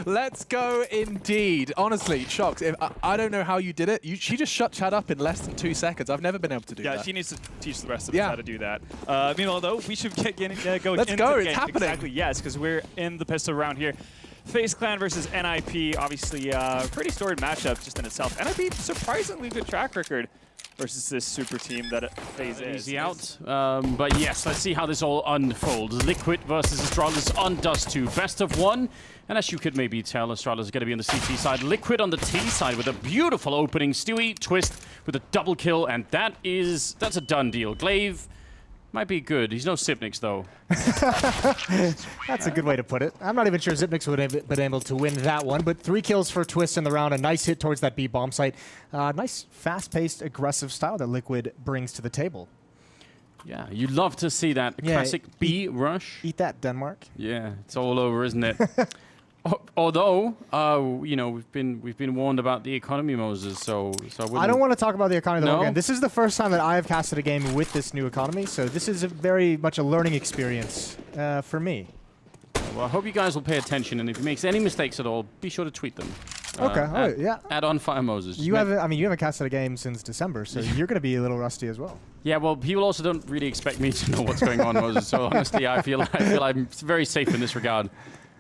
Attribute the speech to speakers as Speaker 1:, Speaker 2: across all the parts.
Speaker 1: Let's go indeed. Honestly, Shocks, I don't know how you did it. She just shut chat up in less than 2 seconds. I've never been able to do that.
Speaker 2: Yeah, she needs to teach the rest of us how to do that. Meanwhile, though, we should go
Speaker 1: Let's
Speaker 2: into
Speaker 1: go,
Speaker 2: the
Speaker 1: it's
Speaker 2: game.
Speaker 1: happening.
Speaker 2: Exactly, yes, because we're in the pistol round here. FaZe Clan versus NIP, obviously pretty storied matchup just in itself. NIP, surprisingly good track record versus this super team that FaZe is.
Speaker 3: Easy out. But yes, let's see how this all unfolds. Liquid versus Astralis on Dust 2. Best of 1. And as you could maybe tell, Astralis is going to be on the CT side. Liquid on the T side with a beautiful opening. Stewie, Twist with a double kill. And that's a done deal. Glaive might be good. He's no Sipnix, though.
Speaker 4: That's a good way to put it. I'm not even sure Zipnix would have been able to win that one, but 3 kills for Twist in the round. A nice hit towards that B bomb site. Nice, fast-paced, aggressive style that Liquid brings to the table.
Speaker 3: Yeah, you'd love to see that classic B rush.
Speaker 4: Eat that, Denmark.
Speaker 3: Yeah, it's all over, isn't it? Although, you know, we've been warned about the economy, Moses. So
Speaker 4: I don't want to talk about the economy though.
Speaker 3: No?
Speaker 4: Again, this is the first time that I have casted a game with this new economy, so this is very much a learning experience for me.
Speaker 3: Well, I hope you guys will pay attention, and if he makes any mistakes at all, be sure to tweet them.
Speaker 4: Okay, yeah.
Speaker 3: Add on Fire Moses.
Speaker 4: You haven't. I mean, you haven't casted a game since December, so you're going to be a little rusty as well.
Speaker 3: Yeah, well, people also don't really expect me to know what's going on, Moses. So honestly, I feel I'm very safe in this regard.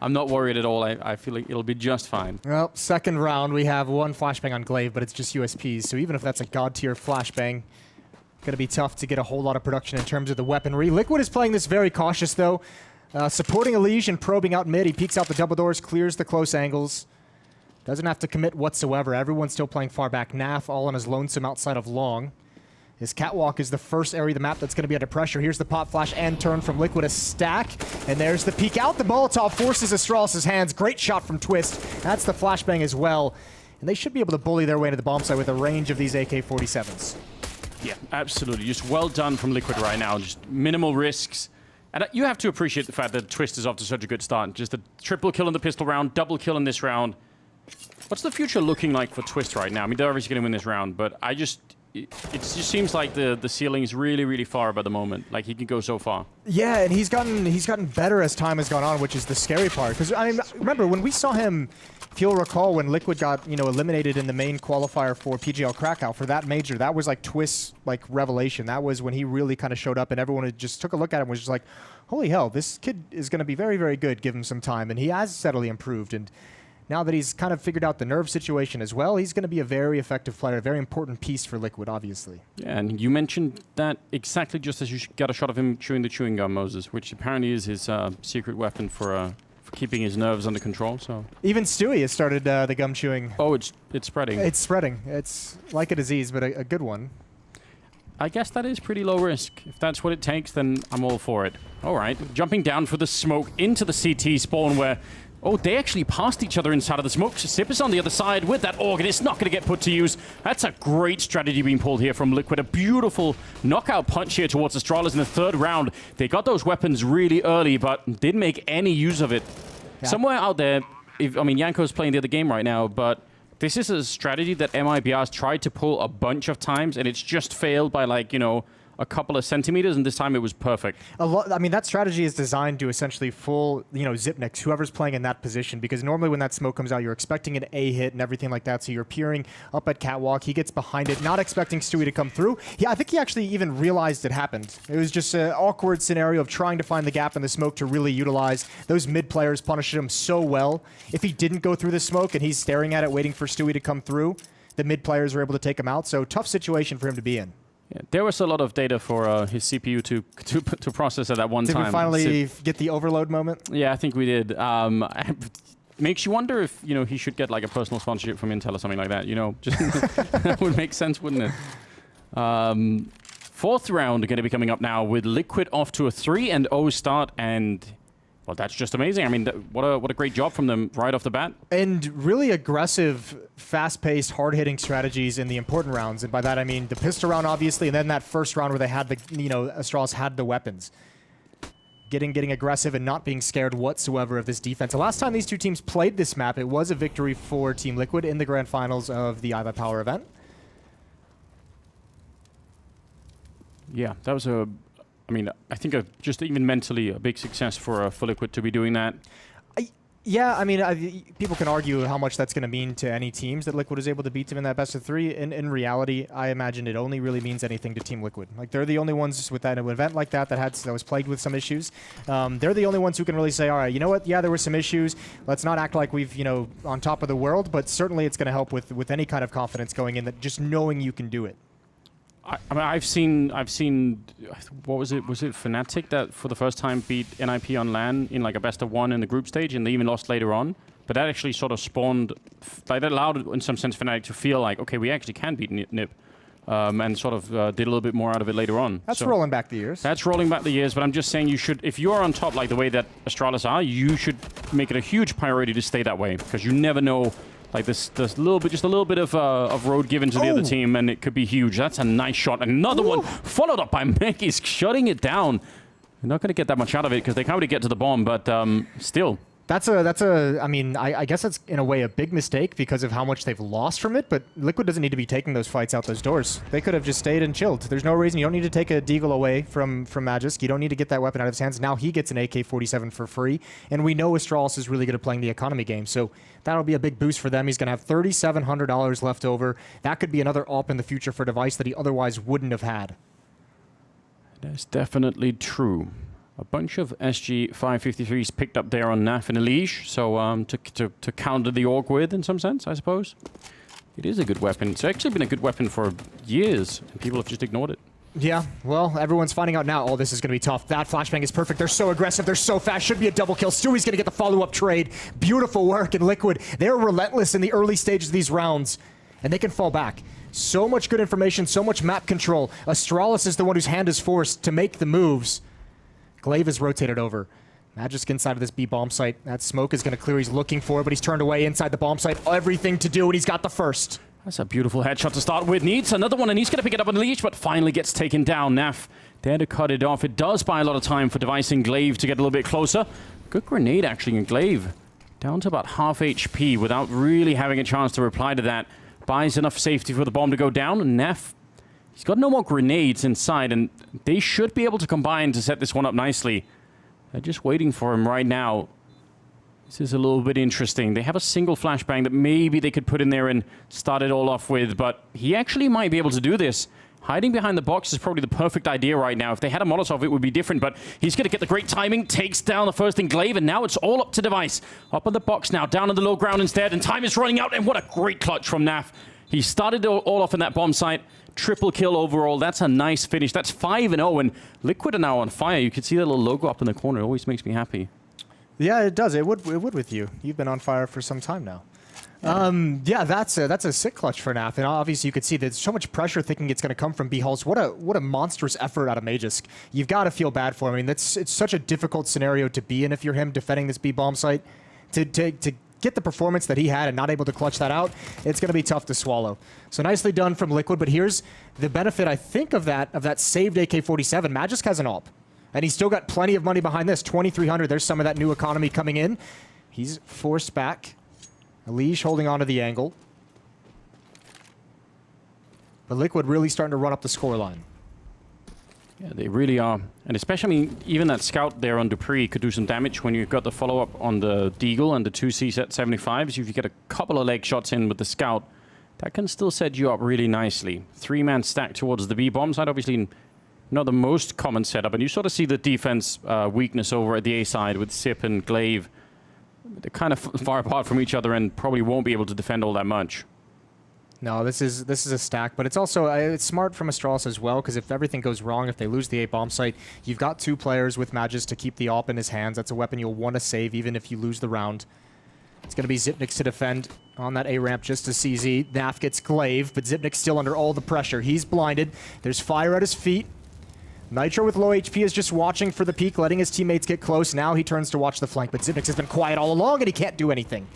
Speaker 3: I'm not worried at all. I feel like it'll be just fine.
Speaker 4: Well, second round, we have 1 flashbang on Glaive, but it's just USPs. So even if that's a god tier flashbang, going to be tough to get a whole lot of production in terms of the weaponry. Liquid is playing this very cautious, though. Supporting Elige and probing out mid. He peeks out the double doors, clears the close angles. Doesn't have to commit whatsoever. Everyone's still playing far back. Naf all on his lonesome outside of long. His catwalk is the first area of the map that's going to be under pressure. Here's the pop flash and turn from Liquid, a stack. And there's the peek out. The Molotov forces Astralis' hands. Great shot from Twist. That's the flashbang as well. And they should be able to bully their way into the bomb site with a range of these AK-47s.
Speaker 3: Yeah, absolutely. Just well done from Liquid right now. Just minimal risks. And you have to appreciate the fact that Twist is off to such a good start. Just a triple kill in the pistol round, double kill in this round. What's the future looking like for Twist right now? I mean, they're obviously going to win this round, but it just seems like the ceiling is really, really far up at the moment. Like, he can go so far. Yeah,
Speaker 4: and he's gotten better as time has gone on, which is the scary part. Because, I mean, remember, when we saw him, if you'll recall, when Liquid got, eliminated in the main qualifier for PGL Krakow, for that major, that was like Twist's, revelation. That was when he really kind of showed up, and everyone just took a look at him and was just like, holy hell, this kid is going to be very, very good, give him some time. And he has steadily improved. And now that he's kind of figured out the nerve situation as well, he's going to be a very effective player, a very important piece for Liquid, obviously.
Speaker 3: Yeah, and you mentioned that exactly just as you got a shot of him chewing the chewing gum, Moses, which apparently is his secret weapon for keeping his nerves under control. So
Speaker 4: even Stewie has started the gum chewing.
Speaker 3: Oh, it's spreading.
Speaker 4: It's spreading. It's like a disease, but a good one.
Speaker 3: I guess that is pretty low risk. If that's what it takes, then I'm all for it. All right, jumping down for the smoke into the CT spawn where... Oh, they actually passed each other inside of the smoke. Sip is on the other side with that organ. It's not going to get put to use. That's a great strategy being pulled here from Liquid. A beautiful knockout punch here towards Astralis in the third round. They got those weapons really early, but didn't make any use of it. Yeah. Somewhere out there, Yanko's playing the other game right now, but this is a strategy that MIBR has tried to pull a bunch of times, and it's just failed by, a couple of centimeters, and this time it was perfect.
Speaker 4: That strategy is designed to essentially full, Zipnix, whoever's playing in that position, because normally when that smoke comes out, you're expecting an A hit and everything like that, so you're peering up at Catwalk. He gets behind it, not expecting Stewie to come through. Yeah, I think he actually even realized it happened. It was just an awkward scenario of trying to find the gap in the smoke to really utilize. Those mid players punished him so well. If he didn't go through the smoke and he's staring at it waiting for Stewie to come through, the mid players were able to take him out, so tough situation for him to be in.
Speaker 3: Yeah, there was a lot of data for his CPU to process at that one time.
Speaker 4: Did we finally get the overload moment?
Speaker 3: Yeah, I think we did. Makes you wonder if he should get a personal sponsorship from Intel or something like that. Just that would make sense, wouldn't it? Fourth round going to be coming up now with Liquid off to a 3-0 start, and well, that's just amazing. I mean, what a great job from them right off the bat.
Speaker 4: And really aggressive, fast-paced, hard-hitting strategies in the important rounds. And by that, I mean the pistol round, obviously, and then that first round where they had the, Astralis had the weapons. Getting aggressive and not being scared whatsoever of this defense. The last time these two teams played this map, it was a victory for Team Liquid in the grand finals of the IVA Power event.
Speaker 3: Yeah, that was I think just even mentally a big success for Liquid to be doing that.
Speaker 4: Yeah, I mean, people can argue how much that's going to mean to any teams that Liquid is able to beat them in that best of 3. In reality, I imagine it only really means anything to Team Liquid. Like, they're the only ones with that, an event like that that was plagued with some issues. They're the only ones who can really say, all right, you know what? Yeah, there were some issues. Let's not act like we've, on top of the world, but certainly it's going to help with any kind of confidence going in, that just knowing you can do it.
Speaker 3: I mean, I've seen. What was it? Was it Fnatic that for the first time beat NIP on LAN in like a best of 1 in the group stage, and they even lost later on? But that actually sort of spawned, like that allowed, in some sense, Fnatic to feel like, okay, we actually can beat NIP, and sort of did a little bit more out of it later on.
Speaker 4: That's rolling back the years.
Speaker 3: That's rolling back the years, but I'm just saying you should, if you're on top like the way that Astralis are, you should make it a huge priority to stay that way, because you never know. Like this just a little bit of road given to the other team, and it could be huge. That's a nice shot. Another one followed up by Meki's shutting it down. They're not going to get that much out of it because they can't really get to the bomb, but still.
Speaker 4: I mean, I guess that's in a way a big mistake because of how much they've lost from it, but Liquid doesn't need to be taking those fights out those doors. They could have just stayed and chilled. There's no reason. You don't need to take a Deagle away from Magisk. You don't need to get that weapon out of his hands. Now he gets an AK-47 for free, and we know Astralis is really good at playing the economy game, so that'll be a big boost for them. He's going to have $3,700 left over. That could be another op in the future for Device that he otherwise wouldn't have had.
Speaker 3: That's definitely true. A bunch of SG 553s picked up there on Naf and Elige, so to counter the Orc with, in some sense, I suppose. It is a good weapon. It's actually been a good weapon for years, and people have just ignored it.
Speaker 4: Yeah, well, everyone's finding out now. Oh, this is going to be tough. That flashbang is perfect. They're so aggressive. They're so fast. Should be a double kill. Stewie's going to get the follow-up trade. Beautiful work in Liquid. They're relentless in the early stages of these rounds, and they can fall back. So much good information, so much map control. Astralis is the one whose hand is forced to make the moves. Glaive is rotated over. Magisk inside of this B bomb site. That smoke is going to clear. He's looking for it, but he's turned away inside the bomb site. Everything to do, and he's got the first.
Speaker 3: That's a beautiful headshot to start with. Needs another one, and he's going to pick it up on Leash, but finally gets taken down. Naf there to cut it off. It does buy a lot of time for Device and Glaive to get a little bit closer. Good grenade, actually, in Glaive. Down to about half HP without really having a chance to reply to that. Buys enough safety for the bomb to go down, and Naf, he's got no more grenades inside, and they should be able to combine to set this one up nicely. They're just waiting for him right now. This is a little bit interesting. They have a single flashbang that maybe they could put in there and start it all off with, but he actually might be able to do this. Hiding behind the box is probably the perfect idea right now. If they had a Molotov, it would be different, but he's going to get the great timing, takes down the first in Glaive, and now it's all up to Device. Up on the box now, down on the low ground instead, and time is running out, and what a great clutch from Naf. He started all off in that bomb site. Triple kill overall. That's a nice finish. That's 5-0, and Liquid are now on fire. You can see that little logo up in the corner. It always makes me happy.
Speaker 4: Yeah, it does. It would with you. You've been on fire for some time now. Yeah, that's a sick clutch for Naf, and obviously you could see there's so much pressure thinking it's going to come from B-Hulls. What a monstrous effort out of Magisk. You've got to feel bad for him. I mean, it's such a difficult scenario to be in if you're him defending this B-bomb site. To get the performance that he had and not able to clutch that out, it's going to be tough to swallow. So nicely done from Liquid, but here's the benefit, I think, of that saved AK-47. Magisk has an AWP, and he's still got plenty of money behind this. 2,300, there's some of that new economy coming in. He's forced back. Elige holding onto the angle. But Liquid really starting to run up the scoreline.
Speaker 3: Yeah, they really are. And especially, I mean, even that scout there on Dupree could do some damage when you've got the follow-up on the Deagle and the 2 CZ75s. If you get a couple of leg shots in with the scout, that can still set you up really nicely. 3-man stack towards the B-bomb side, obviously not the most common setup. And you sort of see the defense weakness over at the A side with Sip and Glaive. They're kind of far apart from each other and probably won't be able to defend all that much.
Speaker 4: No, this is a stack, but it's also it's smart from Astralis as well, because if everything goes wrong, if they lose the A bomb site, you've got 2 players with Magisk to keep the AWP in his hands. That's a weapon you'll want to save even if you lose the round. It's going to be Zipnix to defend on that A ramp just to CZ. Naf gets Glaive, but Zipnix still under all the pressure. He's blinded. There's fire at his feet. Nitro with low HP is just watching for the peak, letting his teammates get close. Now he turns to watch the flank, but Zipnix has been quiet all along and he can't do anything.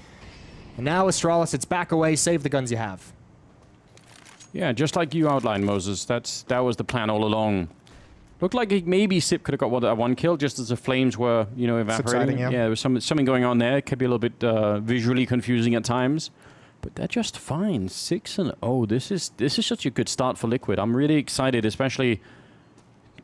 Speaker 4: And now Astralis, it's back away, save the guns you have.
Speaker 3: Yeah, just like you outlined, Moses. That was the plan all along. Looked like maybe Sip could have got one kill just as the flames were, evaporating.
Speaker 4: Subsiding, yeah.
Speaker 3: There was something going on there. It could be a little bit visually confusing at times. But they're just fine. 6-0. This is such a good start for Liquid. I'm really excited, especially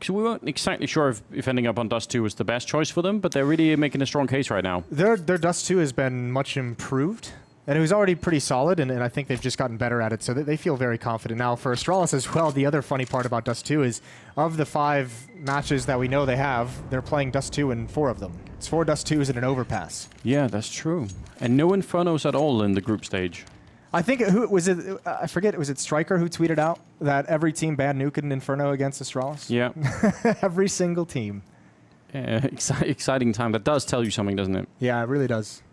Speaker 3: because we weren't exactly sure if ending up on Dust 2 was the best choice for them, but they're really making a strong case right now.
Speaker 4: Their Dust 2 has been much improved, and it was already pretty solid, and I think they've just gotten better at it, so they feel very confident. Now, for Astralis as well, the other funny part about Dust 2 is, of the 5 matches that we know they have, they're playing Dust 2 in 4 of them. It's 4 Dust 2s and an overpass.
Speaker 3: Yeah, that's true. And no Infernos at all in the group stage.
Speaker 4: I think, who was it? I forget, was it Striker who tweeted out that every team banned Nuke and Inferno against Astralis?
Speaker 3: Yeah.
Speaker 4: Every single team.
Speaker 3: Yeah, exciting time. That does tell you something, doesn't it?
Speaker 4: Yeah, it really does.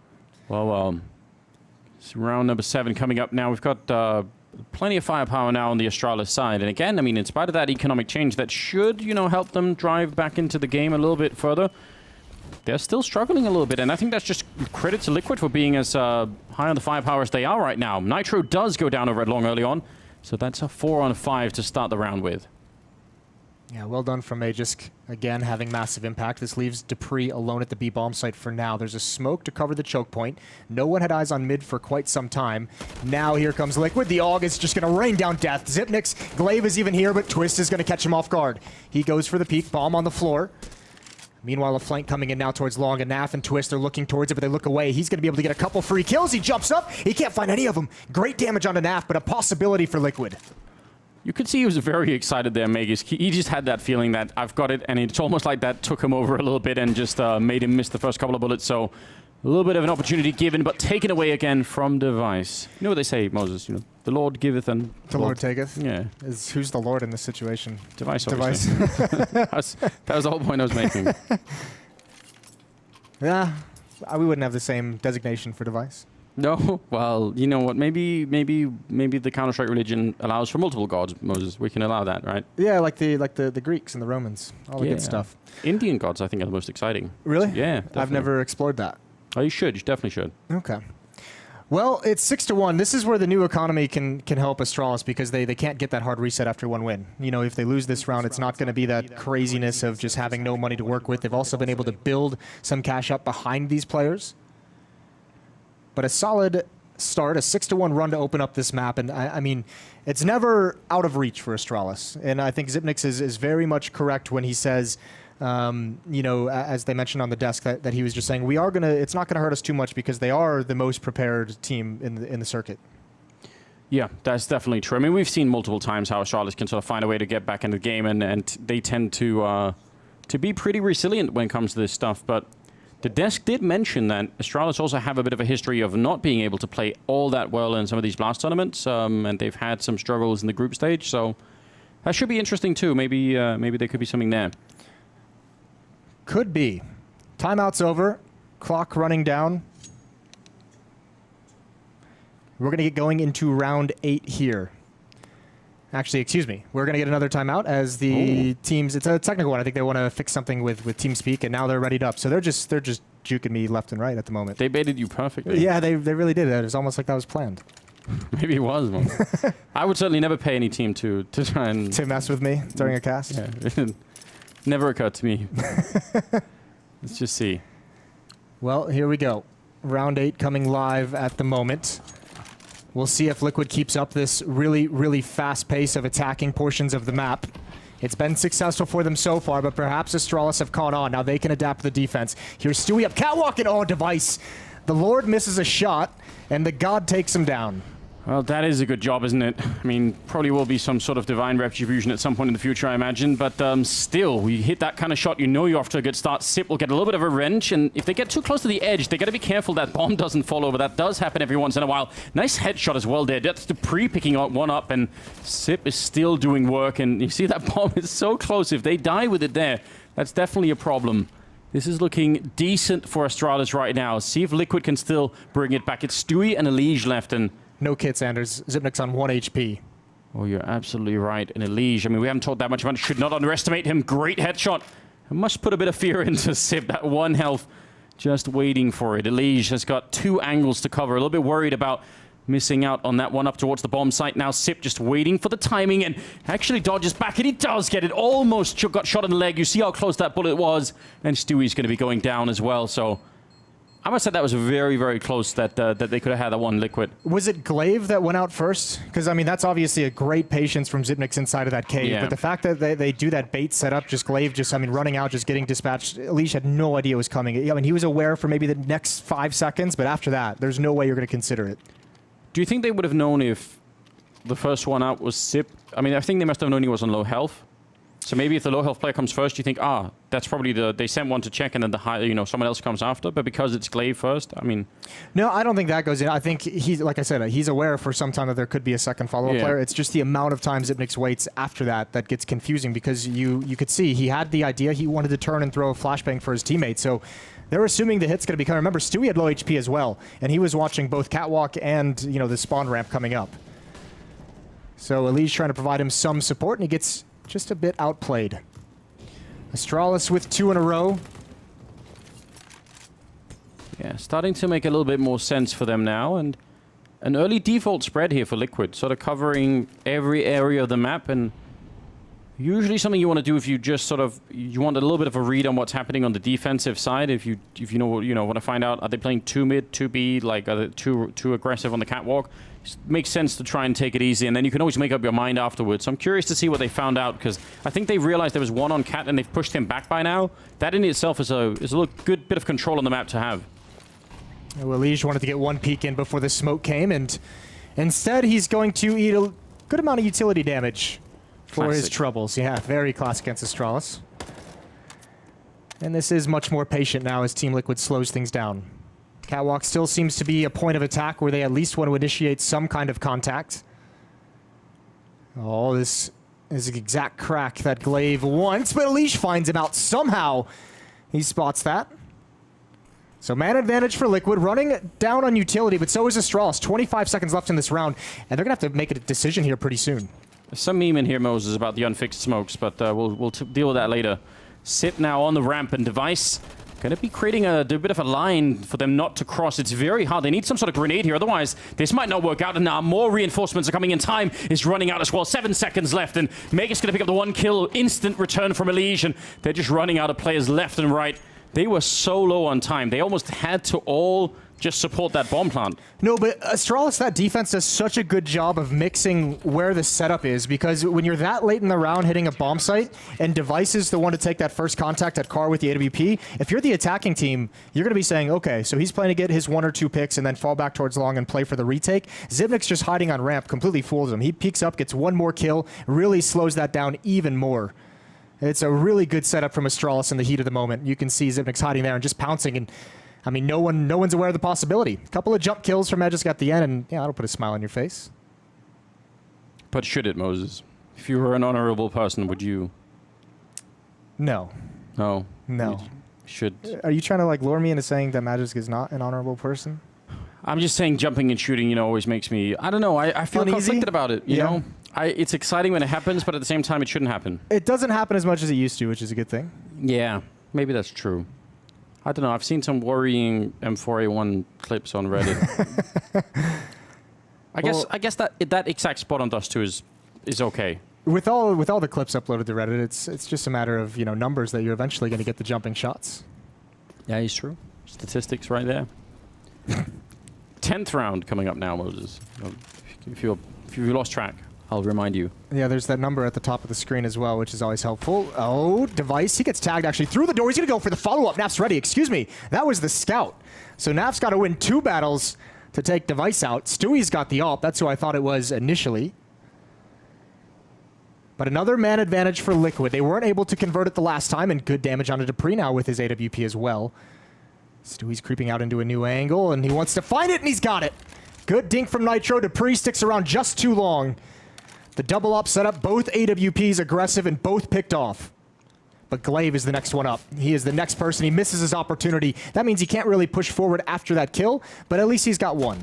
Speaker 3: Well, it's round number 7 coming up now. We've got plenty of firepower now on the Astralis side. And again, I mean, in spite of that economic change that should, help them drive back into the game a little bit further, they're still struggling a little bit. And I think that's just credit to Liquid for being as high on the firepower as they are right now. Nitro does go down over at long early on. So that's a 4-on-5 to start the round with.
Speaker 4: Yeah, well done from Magisk. Again, having massive impact. This leaves Dupree alone at the B bomb site for now. There's a smoke to cover the choke point. No one had eyes on mid for quite some time. Now here comes Liquid. The AUG is just going to rain down death. Xyp9x, Glaive is even here, but Twist is going to catch him off guard. He goes for the peek. Bomb on the floor. Meanwhile, a flank coming in now towards Long, and Naf and Twist are looking towards it, but they look away. He's going to be able to get a couple free kills. He jumps up. He can't find any of them. Great damage onto Naf, but a possibility for Liquid.
Speaker 3: You could see he was very excited there, Magisk. He just had that feeling that I've got it, and it's almost like that took him over a little bit and just made him miss the first couple of bullets. So a little bit of an opportunity given, but taken away again from Device. You know what they say, Moses? The Lord giveth and
Speaker 4: the Lord taketh.
Speaker 3: Yeah.
Speaker 4: Who's the Lord in this situation?
Speaker 3: Device, obviously. that was the whole point I was making.
Speaker 4: Yeah, we wouldn't have the same designation for Device.
Speaker 3: No, well, you know what? Maybe the Counter-Strike religion allows for multiple gods, Moses. We can allow that, right?
Speaker 4: Yeah, like the Greeks and the Romans, all the good stuff.
Speaker 3: Indian gods, I think, are the most exciting.
Speaker 4: Really?
Speaker 3: Yeah, definitely.
Speaker 4: I've never explored that.
Speaker 3: Oh, you should. You definitely should.
Speaker 4: Okay. Well, it's 6-1. This is where the new economy can help Astralis because they can't get that hard reset after one win. If they lose this round, it's not going to be that craziness of just having no money to work with. They've also been able to build some cash up behind these players. But a solid start, a 6-1 run to open up this map. And I mean, it's never out of reach for Astralis. And I think Xyp9x is very much correct when he says, as they mentioned on the desk, that he was just saying, it's not going to hurt us too much because they are the most prepared team in the circuit.
Speaker 3: Yeah, that's definitely true. I mean, we've seen multiple times how Astralis can sort of find a way to get back into the game, and they tend to be pretty resilient when it comes to this stuff. But the desk did mention that Astralis also have a bit of a history of not being able to play all that well in some of these blast tournaments, and they've had some struggles in the group stage. So that should be interesting too. Maybe there could be something there.
Speaker 4: Could be. Timeout's over. Clock running down. We're going to get going into round 8 here. Actually, excuse me. We're going to get another timeout as the teams... It's a technical one. I think they want to fix something with TeamSpeak, and now they're readied up. So they're just juking me left and right at the moment.
Speaker 3: They baited you perfectly.
Speaker 4: Yeah, they really did. It was almost like that was planned.
Speaker 3: Maybe it was. I would certainly never pay any team to try and...
Speaker 4: To mess with me during a cast?
Speaker 3: Yeah. Never occurred to me. Let's just see.
Speaker 4: Well, here we go. Round 8 coming live at the moment. We'll see if Liquid keeps up this really, really fast pace of attacking portions of the map. It's been successful for them so far, but perhaps Astralis have caught on. Now they can adapt the defense. Here's Stewie up, catwalking. Oh, Device. The Lord misses a shot, and the God takes him down.
Speaker 3: Well, that is a good job, isn't it? I mean, probably will be some sort of divine retribution at some point in the future, I imagine. But still, we hit that kind of shot, you're off to a good start. Sip will get a little bit of a wrench, and if they get too close to the edge, they got to be careful that bomb doesn't fall over. That does happen every once in a while. Nice headshot as well there. That's Dupree picking one up, and Sip is still doing work. And you see that bomb is so close. If they die with it there, that's definitely a problem. This is looking decent for Astralis right now. See if Liquid can still bring it back. It's Stewie and Elige left, and...
Speaker 4: No kit, Sanders. Xyp9x on 1 HP.
Speaker 3: Oh, you're absolutely right. And Elige, I mean, we haven't talked that much about it. Should not underestimate him. Great headshot. I must put a bit of fear into Sip. That 1 health, just waiting for it. Elige has got 2 angles to cover. A little bit worried about missing out on that one up towards the bomb site. Now Sip just waiting for the timing and actually dodges back. And he does get it. Almost got shot in the leg. You see how close that bullet was. And Stewie's going to be going down as well. So I must say that was very, very close that that they could have had that one Liquid.
Speaker 4: Was it Glaive that went out first? Because, I mean, that's obviously a great patience from Zipnix inside of that cave.
Speaker 3: Yeah.
Speaker 4: But the fact that they do that bait setup, just Glaive just, I mean, running out, just getting dispatched. Elish had no idea it was coming. I mean, he was aware for maybe the next 5 seconds, but after that, there's no way you're going to consider it.
Speaker 3: Do you think they would have known if the first one out was Zip? I mean, I think they must have known he was on low health. So maybe if the low health player comes first, you think, that's probably they sent one to check and then the high, someone else comes after. But because it's Glaive first, I mean.
Speaker 4: No, I don't think that goes in. I think he's, like I said, he's aware for some time that there could be a second follow-up player. It's just the amount of time Zipnix waits after that gets confusing, because you could see he had the idea. He wanted to turn and throw a flashbang for his teammate. So they're assuming the hit's going to be coming. Remember, Stewie had low HP as well, and he was watching both Catwalk and, the spawn ramp coming up. So Eli's trying to provide him some support, and he gets just a bit outplayed. Astralis with 2 in a row.
Speaker 3: Yeah, starting to make a little bit more sense for them now, and an early default spread here for Liquid, sort of covering every area of the map, and usually something you want to do if you just you want a little bit of a read on what's happening on the defensive side. If you want to find out, are they playing 2 mid, 2 B, like are they too aggressive on the catwalk? It makes sense to try and take it easy, and then you can always make up your mind afterwards. So I'm curious to see what they found out, because I think they realized there was one on Cat and they've pushed him back by now. That in itself is a good bit of control on the map to have.
Speaker 4: Well, Elish wanted to get one peek in before the smoke came, and instead he's going to eat a good amount of utility damage for his troubles. Yeah, very classic against Astralis. And this is much more patient now as Team Liquid slows things down. Catwalk still seems to be a point of attack where they at least want to initiate some kind of contact. Oh, this is the exact crack that Glaive wants, but Elish finds him out somehow. He spots that. So man advantage for Liquid, running down on utility, but so is Astralis. 25 seconds left in this round, and they're going to have to make a decision here pretty soon.
Speaker 3: There's some meme in here, Moses, about the unfixed smokes, but we'll deal with that later. Sip now on the ramp, and Device going to be creating a bit of a line for them not to cross. It's very hard. They need some sort of grenade here, otherwise this might not work out. And now more reinforcements are coming in. Time is running out as well. 7 seconds left, and Mega's going to pick up the 1 kill. Instant return from Elish, and they're just running out of players left and right. They were so low on time. They almost had to all just support that bomb plant.
Speaker 4: No, but Astralis, that defense does such a good job of mixing where the setup is, because when you're that late in the round hitting a bomb site, and Device is the one to take that first contact at car with the AWP, if you're the attacking team, you're going to be saying, okay, so he's planning to get his 1 or 2 picks and then fall back towards long and play for the retake. Zipnix just hiding on ramp completely fools him. He peeks up, gets 1 more kill, really slows that down even more. It's a really good setup from Astralis in the heat of the moment. You can see Zipnix hiding there and just pouncing, and I mean, no one's aware of the possibility. A couple of jump kills from Magisk at the end, and yeah, that'll put a smile on your face.
Speaker 3: But should it, Moses? If you were an honorable person, would you?
Speaker 4: No.
Speaker 3: No.
Speaker 4: No.
Speaker 3: Should.
Speaker 4: Are you trying to like lure me into saying that Magisk is not an honorable person?
Speaker 3: I'm just saying jumping and shooting, always makes me, I don't know, I feel
Speaker 4: Uneasy?
Speaker 3: conflicted about it, you know? It's exciting when it happens, but at the same time, it shouldn't happen.
Speaker 4: It doesn't happen as much as it used to, which is a good thing.
Speaker 3: Yeah, maybe that's true. I don't know. I've seen some worrying M4A1 clips on Reddit. I guess that exact spot on Dust 2 is okay.
Speaker 4: With all the clips uploaded to Reddit, it's just a matter of numbers that you're eventually going to get the jumping shots.
Speaker 3: Yeah, it's true. Statistics right there. 10th round coming up now, Moses. If you lost track, I'll remind you.
Speaker 4: Yeah, there's that number at the top of the screen as well, which is always helpful. Oh, Device. He gets tagged actually through the door. He's going to go for the follow-up. Naf's ready. Excuse me. That was the scout. So Naf's got to win 2 battles to take Device out. Stewie's got the ult. That's who I thought it was initially. But another man advantage for Liquid. They weren't able to convert it the last time, and good damage onto Dupree now with his AWP as well. Stewie's creeping out into a new angle, and he wants to find it, and he's got it. Good dink from Nitro. Dupree sticks around just too long. The double up setup, both AWPs aggressive and both picked off. But Glaive is the next one up. He is the next person. He misses his opportunity. That means he can't really push forward after that kill, but at least he's got 1.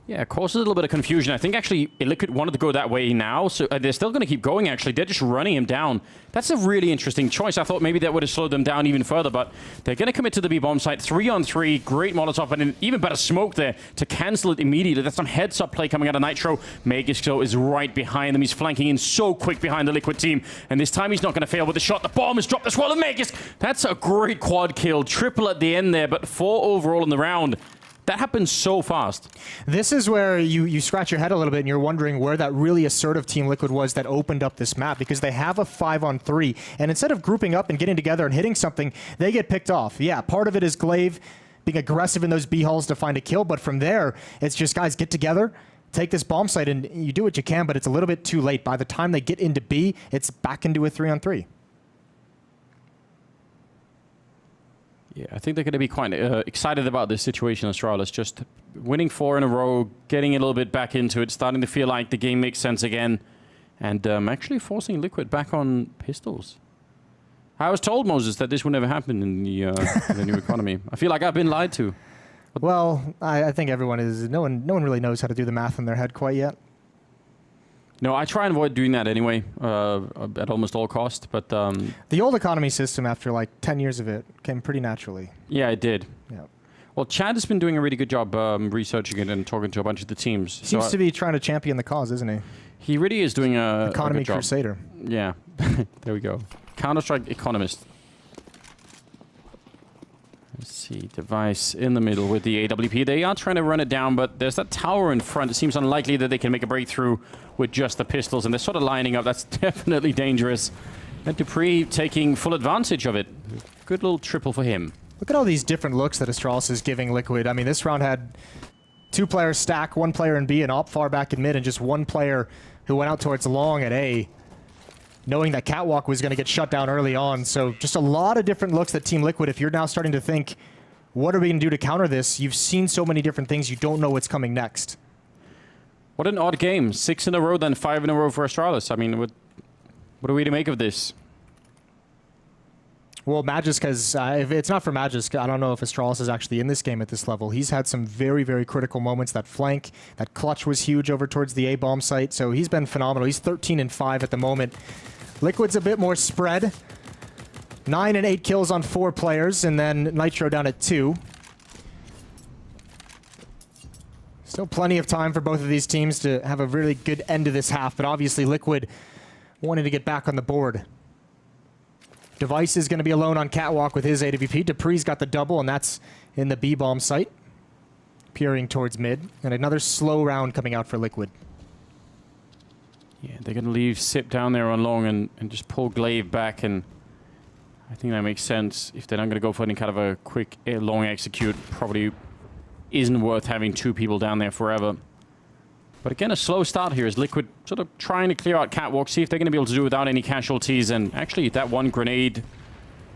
Speaker 3: Yeah, it causes a little bit of confusion. I think actually Liquid wanted to go that way now, so they're still going to keep going, actually. They're just running him down. That's a really interesting choice. I thought maybe that would have slowed them down even further, but they're going to commit to the B-bomb site. 3-on-3, great Molotov, and an even better smoke there to cancel it immediately. That's some heads-up play coming out of Nitro. Csgo is right behind them. He's flanking in so quick behind the Liquid team, and this time he's not going to fail with the shot. The bomb is dropped as well, and Magus. That's a great quad kill. Triple at the end there, but 4 overall in the round. That happens so fast.
Speaker 4: This is where you scratch your head a little bit and you're wondering where that really assertive Team Liquid was that opened up this map, because they have a 5-on-3, and instead of grouping up and getting together and hitting something, they get picked off. Yeah, part of it is Glaive being aggressive in those B halls to find a kill, but from there, it's just guys get together, take this bomb site, and you do what you can, but it's a little bit too late. By the time they get into B, it's back into a 3-on-3.
Speaker 3: Yeah, I think they're going to be quite excited about this situation, Astralis. Just winning 4 in a row, getting a little bit back into it, starting to feel like the game makes sense again, and actually forcing Liquid back on pistols. I was told, Moses, that this would never happen in the new economy. I feel like I've been lied to.
Speaker 4: Well, I think everyone is. No one really knows how to do the math in their head quite yet.
Speaker 3: No, I try and avoid doing that anyway, at almost all cost. But
Speaker 4: the old economy system, after like 10 years of it, came pretty naturally.
Speaker 3: Yeah, it did.
Speaker 4: Yeah.
Speaker 3: Well, Chad has been doing a really good job researching it and talking to a bunch of the teams.
Speaker 4: Seems to be trying to champion the cause, isn't he?
Speaker 3: He really is doing a
Speaker 4: economy
Speaker 3: good job.
Speaker 4: crusader.
Speaker 3: Yeah, there we go. Counter-Strike economist. Let's see, device in the middle with the AWP. They are trying to run it down, but there's that tower in front. It seems unlikely that they can make a breakthrough with just the pistols, and they're sort of lining up. That's definitely dangerous. And Dupree taking full advantage of it. Good little triple for him.
Speaker 4: Look at all these different looks that Astralis is giving Liquid. I mean, this round had 2 players stack, 1 player in B, and op far back in mid, and just 1 player who went out towards long at A, knowing that Catwalk was going to get shut down early on. So just a lot of different looks that Team Liquid, if you're now starting to think, what are we going to do to counter this? You've seen so many different things, you don't know what's coming next.
Speaker 3: What an odd game. 6 in a row, then 5 in a row for Astralis. I mean, what are we to make of this?
Speaker 4: Well, Magisk has, if it's not for Magisk, I don't know if Astralis is actually in this game at this level. He's had some very, very critical moments. That flank, that clutch was huge over towards the A-bomb site, so he's been phenomenal. He's 13 and 5 at the moment. Liquid's a bit more spread. 9 and 8 kills on 4 players, and then Nitro down at 2. Still plenty of time for both of these teams to have a really good end to this half, but obviously Liquid wanting to get back on the board. Device is going to be alone on Catwalk with his AWP. Dupree's got the double, and that's in the B-bomb site. Peering towards mid, and another slow round coming out for Liquid.
Speaker 3: Yeah, they're going to leave Sip down there on long and just pull Glaive back, and I think that makes sense. If they're not going to go for any kind of a quick long execute, probably isn't worth having 2 people down there forever. But again, a slow start here as Liquid sort of trying to clear out Catwalk, see if they're going to be able to do it without any casualties. And actually, that 1 grenade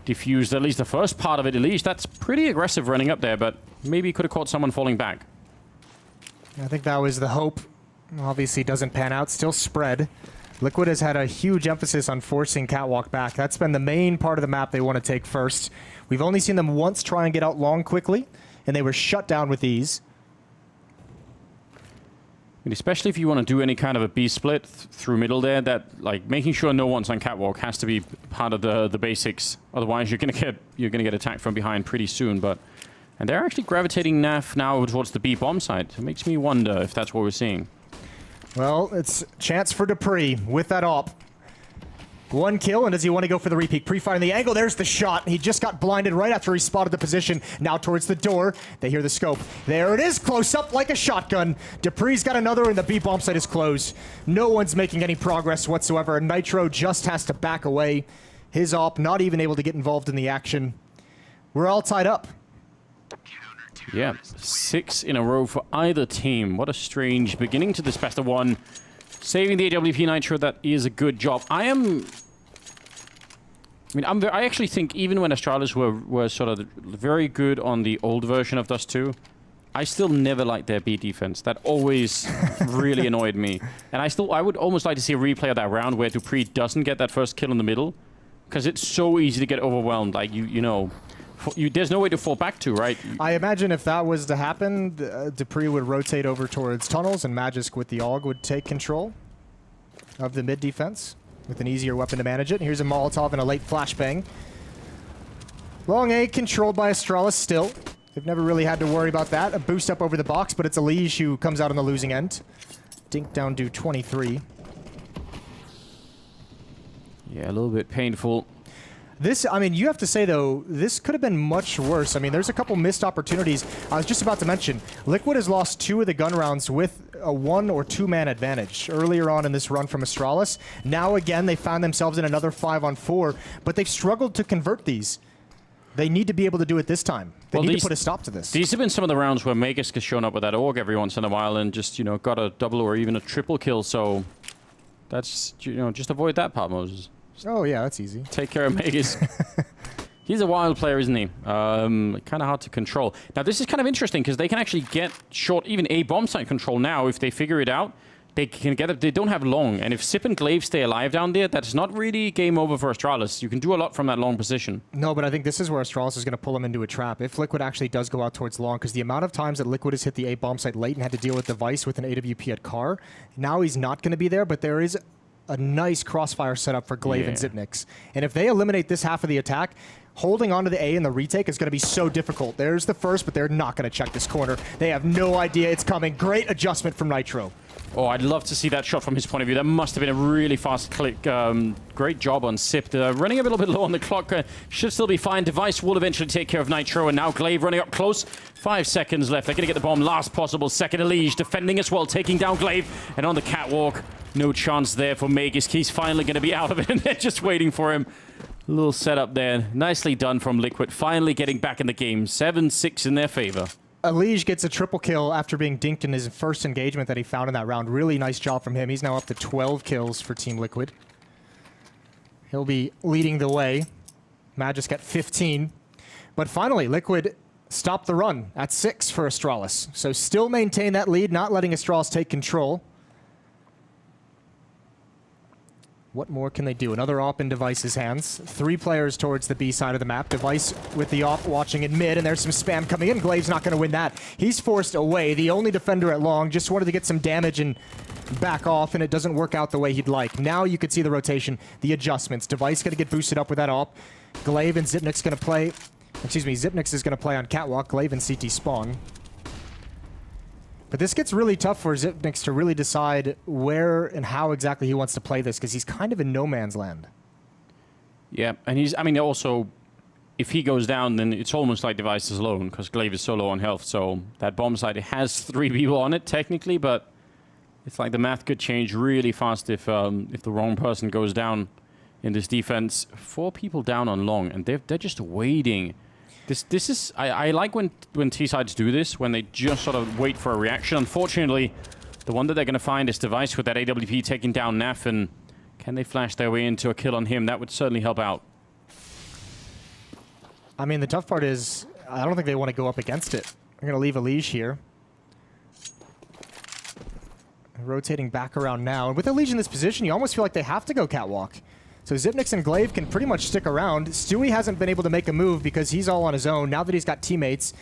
Speaker 3: diffused at least the first part of it, at least. That's pretty aggressive running up there, but maybe could have caught someone falling back.
Speaker 4: I think that was the hope. Obviously, doesn't pan out. Still spread. Liquid has had a huge emphasis on forcing Catwalk back. That's been the main part of the map they want to take first. We've only seen them once try and get out long quickly, and they were shut down with ease.
Speaker 3: And especially if you want to do any kind of a B split through middle there, that like making sure no one's on Catwalk has to be part of the basics. Otherwise, you're gonna get attacked from behind pretty soon. And they're actually gravitating NAF now towards the B bomb side. It makes me wonder if that's what we're seeing.
Speaker 4: Well, it's chance for Dupree with that op. 1 kill, and does he want to go for the repeat? Pre-firing the angle, there's the shot. He just got blinded right after he spotted the position. Now towards the door, they hear the scope. There it is, close up like a shotgun. Dupree's got another, and the B-bomb site is closed. No one's making any progress whatsoever. Nitro just has to back away. His op not even able to get involved in the action. We're all tied up.
Speaker 3: Yeah, 6 in a row for either team. What a strange beginning to this best of 1. Saving the AWP Nitro, that is a good job. I actually think even when Astralis were sort of very good on the old version of Dust 2, I still never liked their B defense. That always really annoyed me. And I would almost like to see a replay of that round where Dupree doesn't get that first kill in the middle, because it's so easy to get overwhelmed. Like, you know, there's no way to fall back to, right?
Speaker 4: I imagine if that was to happen, Dupree would rotate over towards tunnels, and Magisk with the AUG would take control of the mid defense with an easier weapon to manage it. Here's a Molotov and a late flashbang. Long A controlled by Astralis still. They've never really had to worry about that. A boost up over the box, but it's Elige who comes out on the losing end. Dink down to 23.
Speaker 3: Yeah, a little bit painful.
Speaker 4: This, I mean, you have to say, though, this could have been much worse. I mean, there's a couple missed opportunities. I was just about to mention, Liquid has lost 2 of the gun rounds with a 1- or 2-man advantage earlier on in this run from Astralis. Now, again, they found themselves in another 5-on-4, but they've struggled to convert these. They need to be able to do it this time. They need to put a stop to this.
Speaker 3: These have been some of the rounds where Magisk has shown up with that AUG every once in a while and just, you know, got a double or even a triple kill, so that's, you know, just avoid that part, Moses.
Speaker 4: Oh, yeah, that's easy.
Speaker 3: Take care of Magisk. He's a wild player, isn't he? Kind of hard to control. Now, this is kind of interesting because they can actually get short, even A bomb site control now if they figure it out. They can get it. They don't have long, and if Sip and Glaive stay alive down there, that's not really game over for Astralis. You can do a lot from that long position.
Speaker 4: No, but I think this is where Astralis is going to pull them into a trap. If Liquid actually does go out towards long, because the amount of times that Liquid has hit the A bomb site late and had to deal with Device with an AWP at car, now he's not going to be there, but there is a nice crossfire setup for Glaive and Zipnix. And if they eliminate this half of the attack, holding onto the A in the retake is going to be so difficult. There's the first, but they're not going to check this corner. They have no idea it's coming. Great adjustment from Nitro.
Speaker 3: Oh, I'd love to see that shot from his point of view. That must have been a really fast click. Great job on Sip. Running a little bit low on the clock. Should still be fine. Device will eventually take care of Nitro. And now Glaive running up close. 5 seconds left. They're going to get the bomb last possible second. Elige defending as well, taking down Glaive. And on the catwalk, no chance there for Magisk. He's finally going to be out of it. And they're just waiting for him. A little setup there. Nicely done from Liquid. Finally getting back in the game. 7-6 in their favor.
Speaker 4: Elige gets a triple kill after being dinked in his first engagement that he found in that round. Really nice job from him. He's now up to 12 kills for Team Liquid. He'll be leading the way. Magisk at 15. But finally, Liquid stopped the run at 6 for Astralis. So still maintain that lead, not letting Astralis take control. What more can they do? Another AWP in Device's hands. 3 players towards the B side of the map. Device with the AWP watching in mid, and there's some spam coming in. Glaive's not going to win that. He's forced away. The only defender at long just wanted to get some damage and back off, and it doesn't work out the way he'd like. Now you could see the rotation, the adjustments. Device going to get boosted up with that AWP. Glaive and Zipnix going to play... Excuse me, Zipnix is going to play on Catwalk. Glaive and CT spawn. But this gets really tough for Zipnix to really decide where and how exactly he wants to play this, because he's kind of in no man's land.
Speaker 3: Yeah, and he's, I mean, also, if he goes down, then it's almost like Device is alone, because Glaive is so low on health. So that bomb site has 3 people on it, technically, but it's like the math could change really fast if the wrong person goes down in this defense. 4 people down on long, and they're just waiting. This is... I like when T-sides do this, when they just sort of wait for a reaction. Unfortunately, the one that they're going to find is Device with that AWP taking down Naf, and can they flash their way into a kill on him? That would certainly help out.
Speaker 4: I mean, the tough part is, I don't think they want to go up against it. They're going to leave Elige here. Rotating back around now. And with Elige in this position, you almost feel like they have to go catwalk. So Zipnix and Glaive can pretty much stick around. Stewie hasn't been able to make a move because he's all on his own. Now that he's got teammates,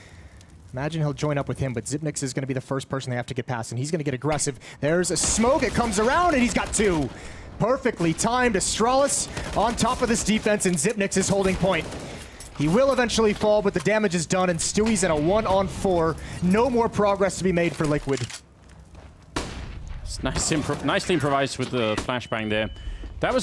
Speaker 4: imagine he'll join up with him, but Zipnix is going to be the first person they have to get past, and he's going to get aggressive. There's a smoke. It comes around, and he's got 2. Perfectly timed. Astralis on top of this defense, and Zipnix is holding point. He will eventually fall, but the damage is done, and Stewie's in a 1-on-4. No more progress to be made for Liquid.
Speaker 3: It's nicely improvised with the flashbang there. That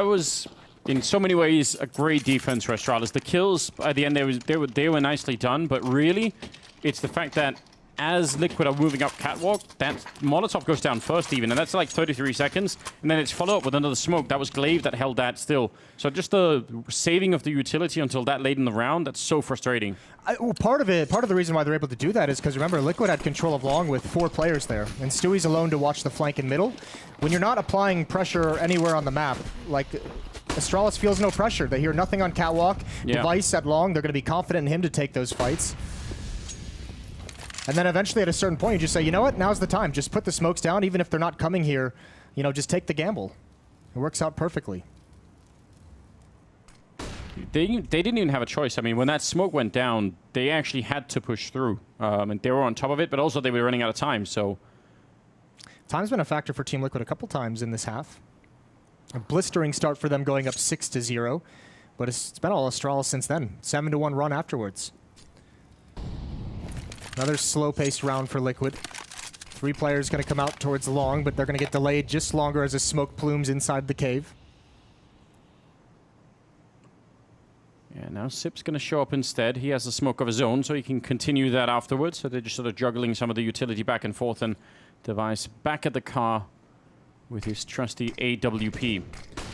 Speaker 3: was in so many ways a great defense for Astralis. The kills at the end they were nicely done, but really it's the fact that as Liquid are moving up catwalk, that Molotov goes down first even, and that's like 33 seconds, and then it's followed up with another smoke. That was Glaive that held that still. So just the saving of the utility until that late in the round, that's so frustrating.
Speaker 4: Well, part of the reason why they're able to do that is because, remember, Liquid had control of long with 4 players there, and Stewie's alone to watch the flank and middle. When you're not applying pressure anywhere on the map, like Astralis feels no pressure. They hear nothing on catwalk. Yeah. Device at long, they're going to be confident in him to take those fights. And then eventually at a certain point, you just say, you know what, now's the time. Just put the smokes down, even if they're not coming here. You know, just take the gamble. It works out perfectly.
Speaker 3: They didn't even have a choice. I mean, when that smoke went down, they actually had to push through. And they were on top of it, but also they were running out of time, so...
Speaker 4: Time's been a factor for Team Liquid a couple times in this half. A blistering start for them going up 6-0, but it's been all Astralis since then. 7-1 run afterwards. Another slow-paced round for Liquid. 3 players going to come out towards the long, but they're going to get delayed just longer as the smoke plumes inside the cave.
Speaker 3: Yeah, now Sip's going to show up instead. He has a smoke of his own, so he can continue that afterwards. So they're just sort of juggling some of the utility back and forth, and Device back at the car with his trusty AWP.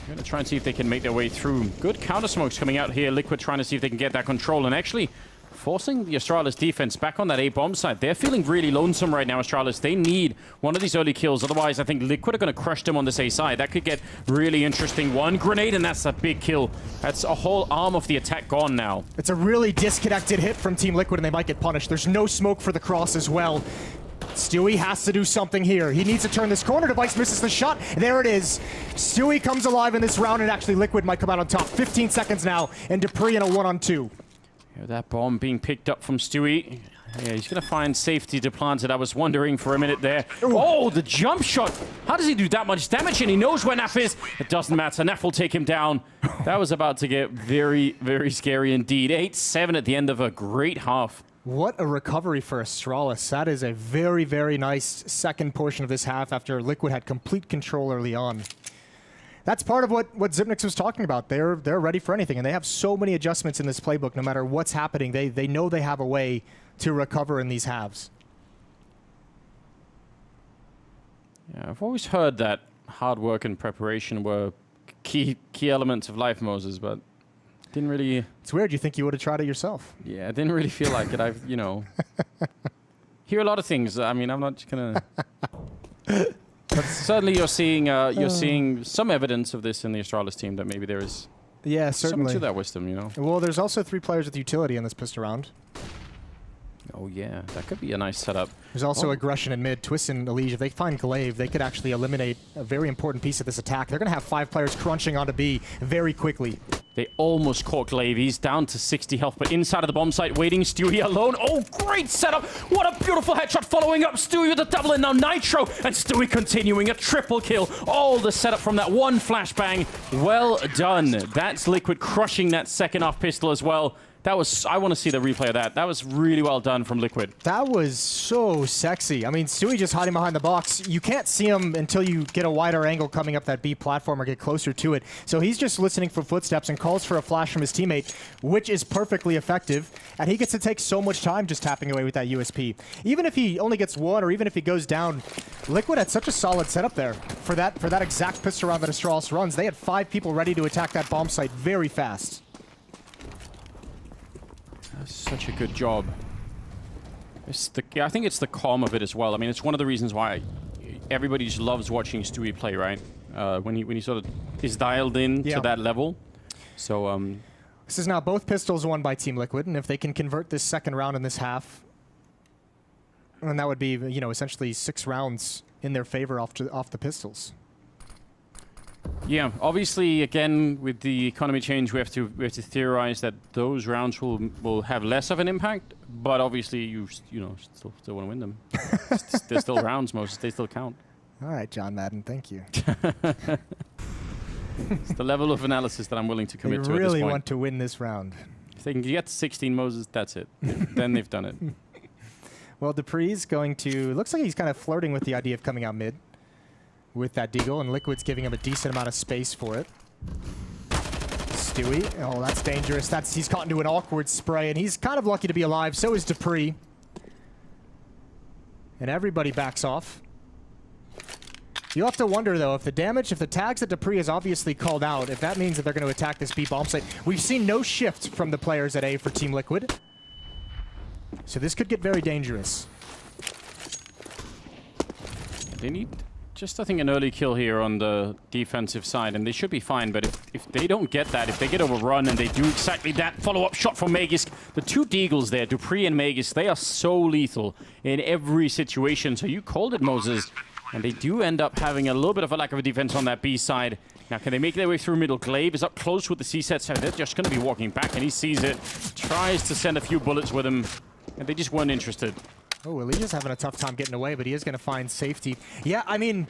Speaker 3: Going to try and see if they can make their way through. Good counter smokes coming out here. Liquid trying to see if they can get that control, and actually forcing the Astralis defense back on that A-bomb side. They're feeling really lonesome right now, Astralis. They need one of these early kills. Otherwise, I think Liquid are going to crush them on this A side. That could get really interesting. One grenade, and that's a big kill. That's a whole arm of the attack gone now.
Speaker 4: It's a really disconnected hit from Team Liquid, and they might get punished. There's no smoke for the cross as well. Stewie has to do something here. He needs to turn this corner. Device misses the shot. There it is. Stewie comes alive in this round, and actually Liquid might come out on top. 15 seconds now, and Dupree in a 1-on-2.
Speaker 3: Yeah, that bomb being picked up from Stewie. Yeah, he's going to find safety to plant it. I was wondering for a minute there. Ooh. Oh, the jump shot. How does he do that much damage? And he knows where Naf is. It doesn't matter. Naf will take him down. That was about to get very, very scary indeed. 8-7 at the end of a great half.
Speaker 4: What a recovery for Astralis. That is a very, very nice second portion of this half after Liquid had complete control early on. That's part of what Zipnix was talking about. They're ready for anything, and they have so many adjustments in this playbook. No matter what's happening, they know they have a way to recover in these halves.
Speaker 3: Yeah, I've always heard that hard work and preparation were key elements of life, Moses, but didn't really...
Speaker 4: It's weird. You think you would have tried it yourself.
Speaker 3: Yeah, I didn't really feel like it. I've, hear a lot of things. I mean, I'm not just gonna... But certainly you're seeing some evidence of this in the Astralis team, that maybe there is something to that wisdom,
Speaker 4: Well, there's also 3 players with utility in this pistol round.
Speaker 3: Oh yeah, that could be a nice setup.
Speaker 4: There's also aggression in mid. Twist and Elige, if they find Glaive, they could actually eliminate a very important piece of this attack. They're going to have 5 players crunching onto B very quickly.
Speaker 3: They almost caught Glaive. He's down to 60 health, but inside of the bomb site, waiting. Stewie alone. Oh, great setup. What a beautiful headshot following up. Stewie with a double, and now Nitro. And Stewie continuing a triple kill. All the setup from that one flashbang. Well done. That's Liquid crushing that second half pistol as well. That was, I want to see the replay of that. That was really well done from Liquid.
Speaker 4: That was so sexy. I mean, Stewie just hiding behind the box. You can't see him until you get a wider angle coming up that B platform or get closer to it. So he's just listening for footsteps and calls for a flash from his teammate, which is perfectly effective. And he gets to take so much time just tapping away with that USP. Even if he only gets 1 or even if he goes down, Liquid had such a solid setup there for that exact pistol round that Astralis runs. They had 5 people ready to attack that bomb site very fast.
Speaker 3: Such a good job. I think it's the calm of it as well. I mean, it's one of the reasons why everybody just loves watching Stewie play, right? When he sort of is dialed in to that level. So
Speaker 4: this is now both pistols won by Team Liquid, and if they can convert this second round in this half, then that would be essentially 6 rounds in their favor off the pistols.
Speaker 3: Yeah, obviously, again, with the economy change, we have to theorize that those rounds will have less of an impact. But obviously, you still want to win them. They're still rounds, Moses. They still count.
Speaker 4: All right, John Madden, thank you.
Speaker 3: It's the level of analysis that I'm willing to commit to at this point.
Speaker 4: They really want to win this round.
Speaker 3: If they can get to 16, Moses, that's it. Then they've done it.
Speaker 4: Well, Dupree's going to... Looks like he's kind of flirting with the idea of coming out mid with that deagle, and Liquid's giving him a decent amount of space for it. Stewie, oh, that's dangerous. He's caught into an awkward spray, and he's kind of lucky to be alive. So is Dupree. And everybody backs off. You'll have to wonder, though, if the tags that Dupree has obviously called out, if that means that they're going to attack this B bomb site. We've seen no shift from the players at A for Team Liquid. So this could get very dangerous.
Speaker 3: They need just, I think, an early kill here on the defensive side, and they should be fine. But if they don't get that, if they get overrun and they do exactly that follow-up shot from Magisk, the 2 deagles there, Dupree and Magisk, they are so lethal in every situation. So you called it, Moses. And they do end up having a little bit of a lack of a defense on that B side. Now, can they make their way through middle? Glaive is up close with the C-set, so they're just going to be walking back, and he sees it, tries to send a few bullets with him, and they just weren't interested.
Speaker 4: Oh, Elijah's having a tough time getting away, but he is going to find safety. Yeah, I mean,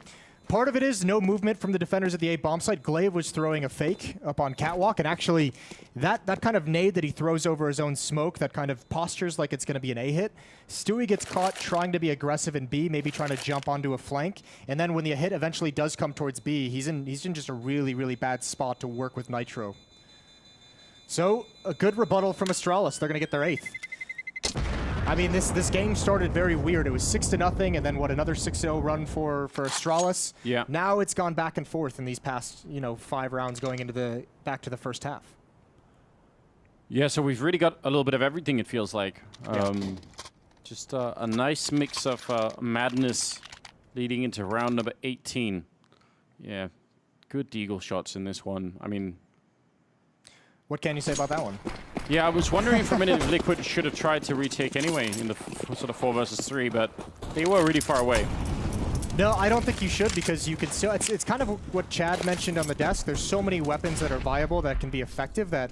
Speaker 4: part of it is no movement from the defenders at the A bomb site. Glaive was throwing a fake up on Catwalk, and actually that kind of nade that he throws over his own smoke, that kind of postures like it's going to be an A hit. Stewie gets caught trying to be aggressive in B, maybe trying to jump onto a flank, and then when the hit eventually does come towards B, he's in just a really, really bad spot to work with Nitro. So, a good rebuttal from Astralis. They're going to get their 8th. I mean, this game started very weird. It was 6-0, and then what, another 6-0 run for Astralis.
Speaker 3: Yeah.
Speaker 4: Now it's gone back and forth in these past, 5 rounds going into back to the first half.
Speaker 3: Yeah, so we've really got a little bit of everything, it feels like. Just a nice mix of madness leading into round number 18. Yeah, good deagle shots in this one. I mean,
Speaker 4: what can you say about that one?
Speaker 3: yeah, I was wondering for a minute if Liquid should have tried to retake anyway in the sort of 4 versus 3, but they were really far away.
Speaker 4: No, I don't think you should, because you can still... It's kind of what Chad mentioned on the desk. There's so many weapons that are viable that can be effective that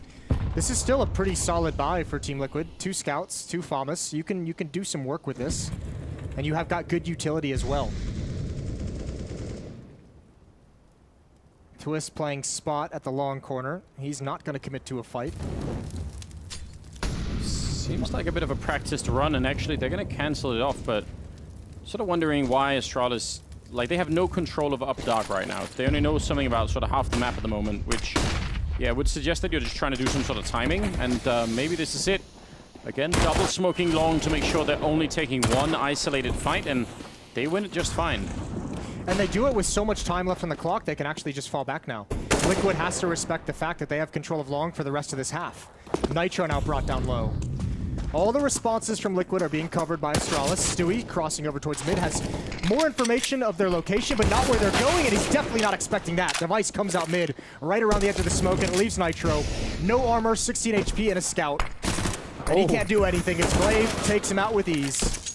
Speaker 4: this is still a pretty solid buy for Team Liquid. 2 scouts, 2 FAMAS. You can do some work with this, and you have got good utility as well. Twist playing Spot at the long corner. He's not going to commit to a fight.
Speaker 3: Seems like a bit of a practiced run, and actually they're going to cancel it off, but sort of wondering why Astralis, like, they have no control of Up Dark right now. They only know something about sort of half the map at the moment, which, yeah, would suggest that you're just trying to do some sort of timing, and maybe this is it. Again, double smoking long to make sure they're only taking one isolated fight, and they win it just fine.
Speaker 4: And they do it with so much time left on the clock, they can actually just fall back now. Liquid has to respect the fact that they have control of long for the rest of this half. Nitro now brought down low. All the responses from Liquid are being covered by Astralis. Stewie, crossing over towards mid, has more information of their location, but not where they're going, and he's definitely not expecting that. Device comes out mid, right around the edge of the smoke, and it leaves Nitro. No armor, 16 HP, and a scout. And he can't do anything. It's Glaive, takes him out with ease.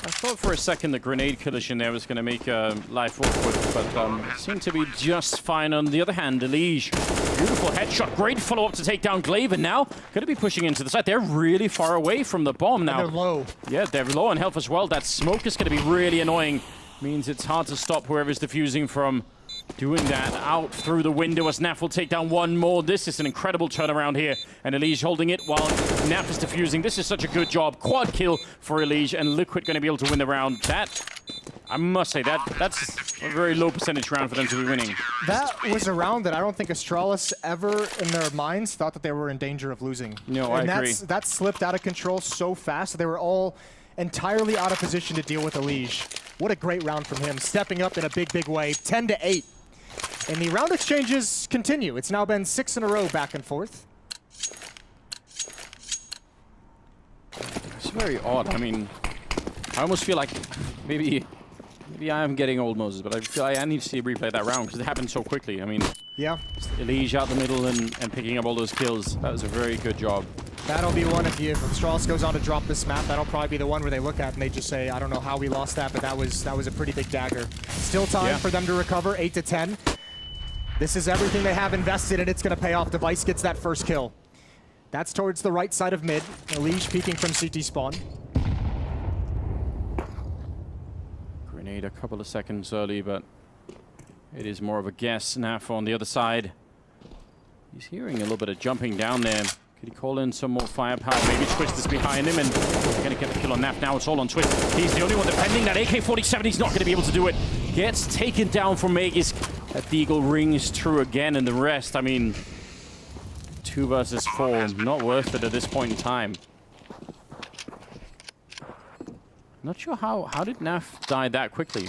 Speaker 3: I thought for a second the grenade collision there was going to make life awkward, but seemed to be just fine. On the other hand, Elige, beautiful headshot, great follow-up to take down Glaive, and now going to be pushing into the side. They're really far away from the bomb now.
Speaker 4: And they're low.
Speaker 3: Yeah, they're low on health as well. That smoke is going to be really annoying. Means it's hard to stop whoever's defusing from doing that. Out through the window as Naf will take down one more. This is an incredible turnaround here, and Elige holding it while Naf is defusing. This is such a good job. Quad kill for Elige, and Liquid going to be able to win the round. That, I must say, that's a very low percentage round for them to be winning.
Speaker 4: That was a round that I don't think Astralis ever in their minds thought that they were in danger of losing.
Speaker 3: No,
Speaker 4: and
Speaker 3: I agree.
Speaker 4: That slipped out of control so fast. They were all entirely out of position to deal with Elige. What a great round from him, stepping up in a big, big way, 10-8. And the round exchanges continue. It's now been 6 in a row back and forth.
Speaker 3: It's very odd. I mean, I almost feel like maybe I am getting old, Moses, but I feel like I need to see a replay of that round because it happened so quickly. I mean,
Speaker 4: yeah,
Speaker 3: Elige out the middle and picking up all those kills. That was a very good job.
Speaker 4: That'll be one if Astralis goes on to drop this map. That'll probably be the one where they look at and they just say, I don't know how we lost that, but that was a pretty big dagger. Still time for them to recover, 8-10. This is everything they have invested, and it's going to pay off. Device gets that first kill. That's towards the right side of mid. Elige peeking from CT spawn.
Speaker 3: Grenade a couple of seconds early, but it is more of a guess. Naf on the other side. He's hearing a little bit of jumping down there. Could he call in some more firepower? Maybe Twist is behind him, and they're going to get the kill on Naf. Now it's all on Twist. He's the only one defending that AK-47. He's not going to be able to do it. Gets taken down from Magus. That Deagle rings true again, and the rest, I mean, 2 versus 4. Not worth it at this point in time. Not sure how did Naf die that quickly?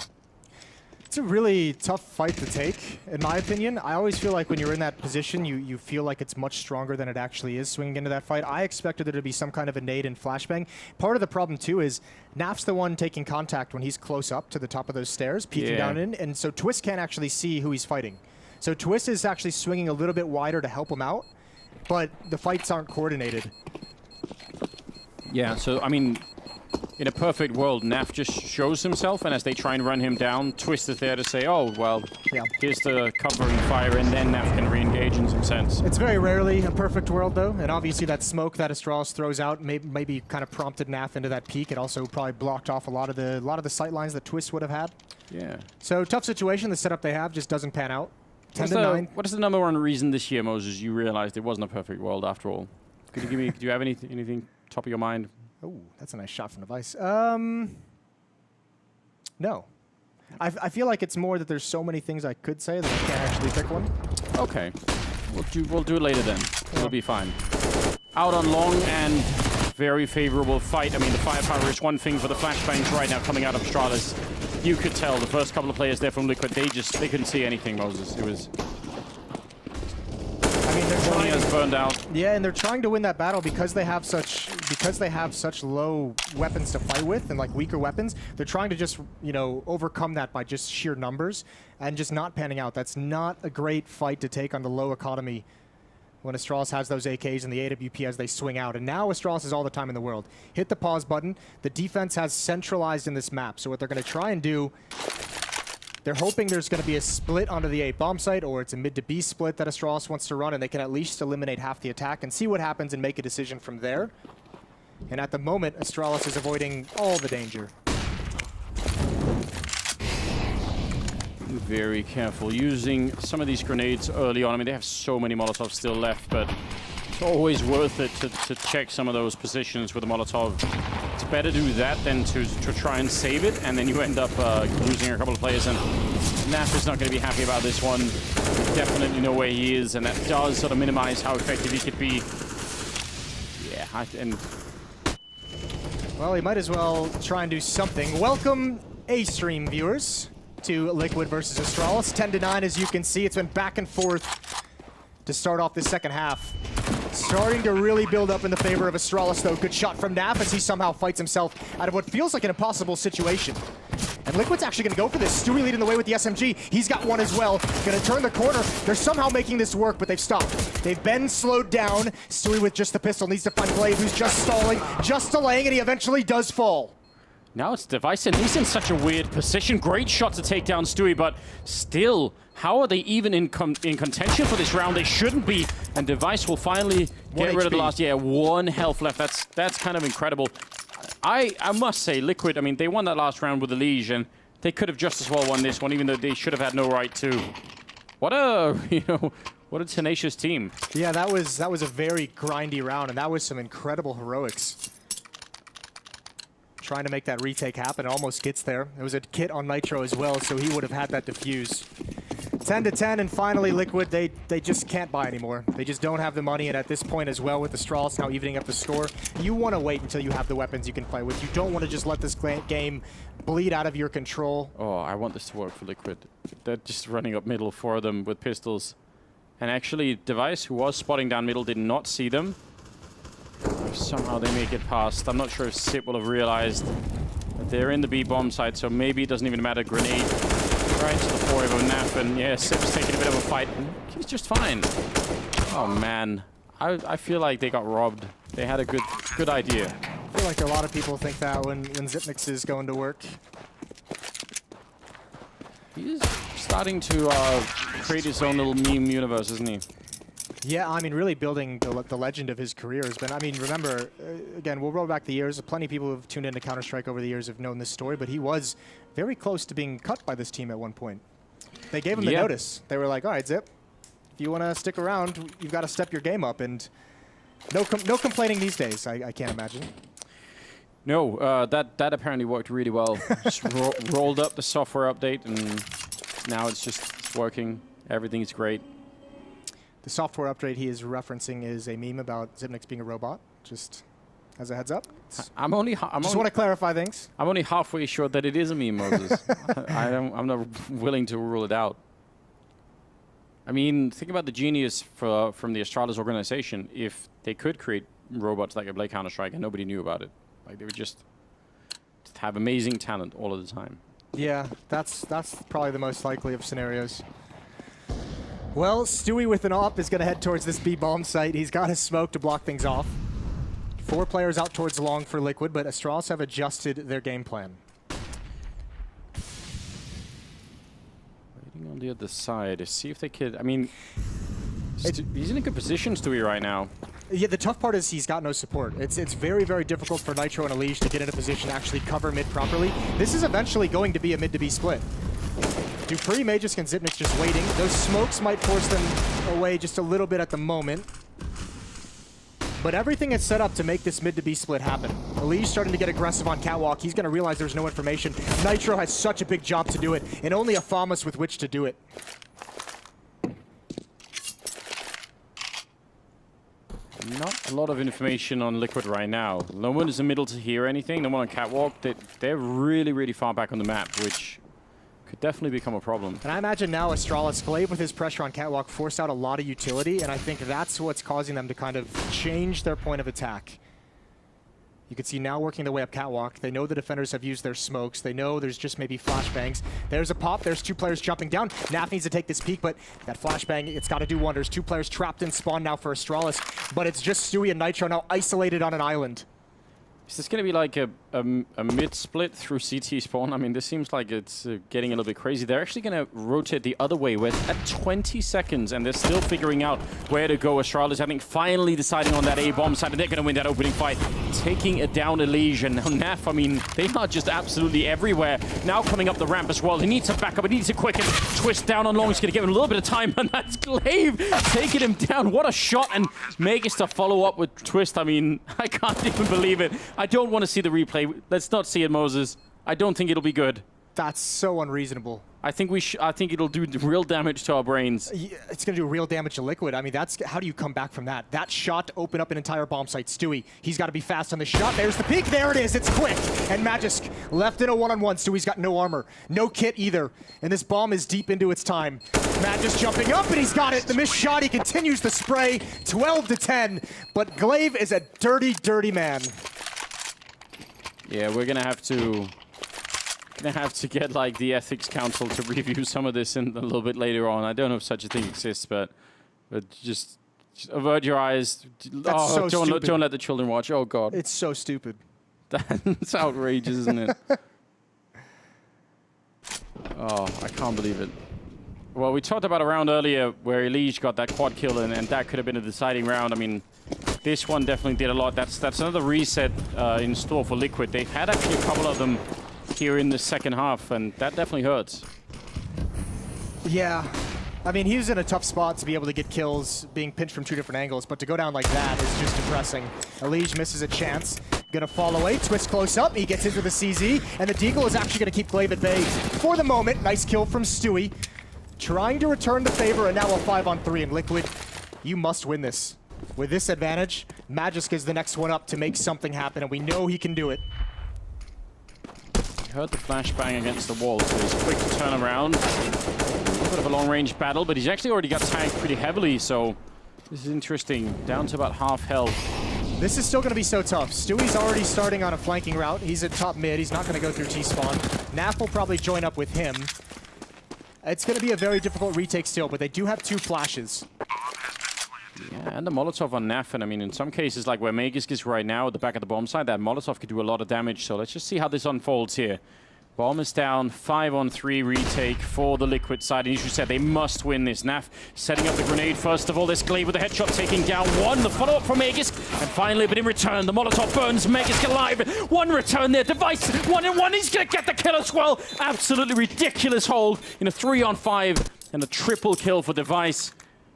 Speaker 4: It's a really tough fight to take, in my opinion. I always feel like when you're in that position, you feel like it's much stronger than it actually is swinging into that fight. I expected there to be some kind of a nade and flashbang. Part of the problem, too, is Naf's the one taking contact when he's close up to the top of those stairs, peeking down in, and so Twist can't actually see who he's fighting. So Twist is actually swinging a little bit wider to help him out, but the fights aren't coordinated.
Speaker 3: Yeah, so, I mean, in a perfect world, Naf just shows himself, and as they try and run him down, Twist is there to say, oh, well, here's the covering fire, and then Naf can re-engage in some sense.
Speaker 4: It's very rarely a perfect world, though, and obviously that smoke that Astralis throws out maybe kind of prompted Naf into that peak. It also probably blocked off a lot of the sight lines that Twist would have had.
Speaker 3: Yeah.
Speaker 4: So tough situation. The setup they have just doesn't pan out. 10-9.
Speaker 3: What is the number one reason this year, Moses, you realized it wasn't a perfect world after all? Could you give me? Do you have anything top of your mind?
Speaker 4: Oh, that's a nice shot from Device. No. I feel like it's more that there's so many things I could say that I can't actually pick one.
Speaker 3: Okay. We'll do it later then. It'll be fine. Out on long and very favorable fight. I mean, the firepower is one thing for the flashbangs right now coming out of Astralis. You could tell the first couple of players there from Liquid, they couldn't see anything, Moses. It was...
Speaker 4: I mean, they're trying
Speaker 3: has burned out.
Speaker 4: Yeah, and they're trying to win that battle because they have such low weapons to fight with and like weaker weapons. They're trying to just, you know, overcome that by just sheer numbers and just not panning out. That's not a great fight to take on the low economy when Astralis has those AKs and the AWP as they swing out. And now Astralis has all the time in the world. Hit the pause button. The defense has centralized in this map. So what they're going to try and do, they're hoping there's going to be a split onto the A bomb site, or it's a mid to B split that Astralis wants to run, and they can at least eliminate half the attack and see what happens and make a decision from there. And at the moment, Astralis is avoiding all the danger.
Speaker 3: Very careful using some of these grenades early on. I mean, they have so many Molotovs still left, but it's always worth it to check some of those positions with a Molotov. It's better to do that than to try and save it, and then you end up losing a couple of players. And Naf is not going to be happy about this one. We definitely know where he is, and that does sort of minimize how effective he could be. Yeah, and
Speaker 4: well, he might as well try and do something. Welcome, A-Stream viewers, to Liquid versus Astralis. 10-9, as you can see. It's been back and forth to start off this second half. Starting to really build up in the favor of Astralis, though. Good shot from Naf as he somehow fights himself out of what feels like an impossible situation. And Liquid's actually going to go for this. Stewie leading the way with the SMG. He's got one as well. Going to turn the corner. They're somehow making this work, but they've stopped. They've been slowed down. Stewie with just the pistol needs to find Glaive, who's just stalling, just delaying, and he eventually does fall.
Speaker 3: now it's Device, and he's in such a weird position. Great shot to take down Stewie, but still, how are they even in contention for this round? They shouldn't be, and Device will finally get rid of the last, 1 health left. That's kind of incredible. I must say, Liquid, I mean, they won that last round with the Liege, and they could have just as well won this one, even though they should have had no right to. What a, what a tenacious team.
Speaker 4: Yeah, that was a very grindy round, and that was some incredible heroics. Trying to make that retake happen, almost gets there. It was a kit on Nitro as well, so he would have had that defuse. 10-10, and finally Liquid, they just can't buy anymore. They just don't have the money, and at this point as well with the Astralis now evening up the score, you want to wait until you have the weapons you can fight with. You don't want to just let this game bleed out of your control.
Speaker 3: Oh, I want this to work for Liquid. They're just running up middle for them with pistols. And actually, Device, who was spotting down middle, did not see them. Somehow they make it past. I'm not sure if Sip will have realized that they're in the B bomb site, so maybe it doesn't even matter. Grenade right to the forehead of Naf, and yeah, Sip's taking a bit of a fight. He's just fine. Oh man, I feel like they got robbed. They had a good idea.
Speaker 4: I feel like a lot of people think that when Zipnix is going to work.
Speaker 3: He's starting to create his own little meme universe, isn't he?
Speaker 4: Yeah, I mean, really building the legend of his career has been, I mean, remember, again, we'll roll back the years. Plenty of people who have tuned into Counter-Strike over the years have known this story, but he was very close to being cut by this team at one point. They gave him the notice. They were like, all right, Zip, if you want to stick around, you've got to step your game up, and no complaining these days, I can't imagine.
Speaker 3: No, that apparently worked really well. Just rolled up the software update, and now it's just working. Everything's great.
Speaker 4: The software update he is referencing is a meme about Zipnix being a robot, just as a heads up.
Speaker 3: I'm
Speaker 4: just want to clarify things.
Speaker 3: I'm only halfway sure that it is a meme, Moses. I'm not willing to rule it out. I mean, think about the genius from the Astralis organization. If they could create robots that could play Counter-Strike and nobody knew about it, like they would just have amazing talent all of the time.
Speaker 4: Yeah, that's probably the most likely of scenarios. Well, Stewie with an AWP is going to head towards this B-bomb site. He's got his smoke to block things off. 4 players out towards long for Liquid, but Astralis have adjusted their game plan.
Speaker 3: Waiting on the other side to see if they could... I mean, he's in a good position, Stewie, right now.
Speaker 4: Yeah, the tough part is he's got no support. It's very, very difficult for Nitro and Elige to get in a position to actually cover mid properly. This is eventually going to be a mid to B split. Dupree, Magus, and Zipnik just waiting. Those smokes might force them away just a little bit at the moment. But everything is set up to make this mid to B split happen. Elige starting to get aggressive on Catwalk. He's going to realize there's no information. Nitro has such a big job to do it, and only a Famas with which to do it.
Speaker 3: Not a lot of information on Liquid right now. No one is in the middle to hear anything. No one on Catwalk. They're really, really far back on the map, which could definitely become a problem.
Speaker 4: And I imagine now Astralis, Glaive with his pressure on Catwalk, forced out a lot of utility, and I think that's what's causing them to kind of change their point of attack. You can see now working their way up Catwalk. They know the defenders have used their smokes. They know there's just maybe flashbangs. There's a pop. There's 2 players jumping down. Naf needs to take this peek, but that flashbang, it's got to do wonders. 2 players trapped in spawn now for Astralis, but it's just Stewie and Nitro now isolated on an island.
Speaker 3: Is this going to be like a mid-split through CT spawn? I mean, this seems like it's getting a little bit crazy. They're actually going to rotate the other way with at 20 seconds, and they're still figuring out where to go. Astralis, I think, finally deciding on that A-bomb side, and they're going to win that opening fight, taking it down Elige. And now Naf, I mean, they are just absolutely everywhere. Now coming up the ramp as well. He needs to back up. He needs to quicken. Twist down on long. He's going to give him a little bit of time, and that's Glaive taking him down. What a shot, and Magus to follow up with Twist. I mean, I can't even believe it. I don't want to see the replay. Let's not see it, Moses. I don't think it'll be good.
Speaker 4: That's so unreasonable.
Speaker 3: I think it'll do real damage to our brains.
Speaker 4: Yeah, it's going to do real damage to Liquid. I mean, how do you come back from that? That shot to open up an entire bomb site. Stewie, he's got to be fast on the shot. There's the peek. There it is. It's quick. And Magisk left in a one-on-one. Stewie's got no armor, no kit either. And this bomb is deep into its time. Magisk jumping up, and he's got it. The missed shot. He continues the spray. 12-10. But Glaive is a dirty, dirty man.
Speaker 3: Yeah, we're gonna have to get like the ethics council to review some of this in a little bit later on. I don't know if such a thing exists, but just avert your eyes.
Speaker 4: That's so stupid.
Speaker 3: Don't let the children watch. Oh God,
Speaker 4: it's so stupid.
Speaker 3: That's outrageous, isn't it? Oh, I can't believe it. Well, we talked about a round earlier where Elige got that quad kill, and that could have been a deciding round. I mean, this one definitely did a lot. That's another reset in store for Liquid. They've had actually a couple of them here in the second half, and that definitely hurts.
Speaker 4: Yeah. I mean, he was in a tough spot to be able to get kills, being pinched from 2 different angles, but to go down like that is just depressing. Elige misses a chance. Gonna fall away, Twist close up, he gets into the CZ, and the Deagle is actually gonna keep Glaive at bay for the moment. Nice kill from Stewie. Trying to return the favor, and now a 5-on-3 in Liquid. You must win this. With this advantage, Magisk is the next one up to make something happen, and we know he can do it.
Speaker 3: He heard the flashbang against the wall, so he's quick to turn around. A little bit of a long-range battle, but he's actually already got tagged pretty heavily, so this is interesting. Down to about half health.
Speaker 4: This is still going to be so tough. Stewie's already starting on a flanking route. He's at top mid. He's not going to go through T-spawn. Naf will probably join up with him. It's going to be a very difficult retake still, but they do have 2 flashes.
Speaker 3: Yeah, and the Molotov on Naf, and I mean, in some cases, like where Magisk is right now at the back of the bomb site, that Molotov could do a lot of damage, so let's just see how this unfolds here. Bomb is down, 5-on-3 retake for the Liquid side, and as you said, they must win this. Naf setting up the grenade first of all. This Glaive with a headshot taking down 1. The follow-up from Magisk, and finally, but in return, the Molotov burns Magisk alive. 1 return there, Device, 1-on-1, he's gonna get the kill as well. Absolutely ridiculous hold in a 3-on-5, and a triple kill for Device.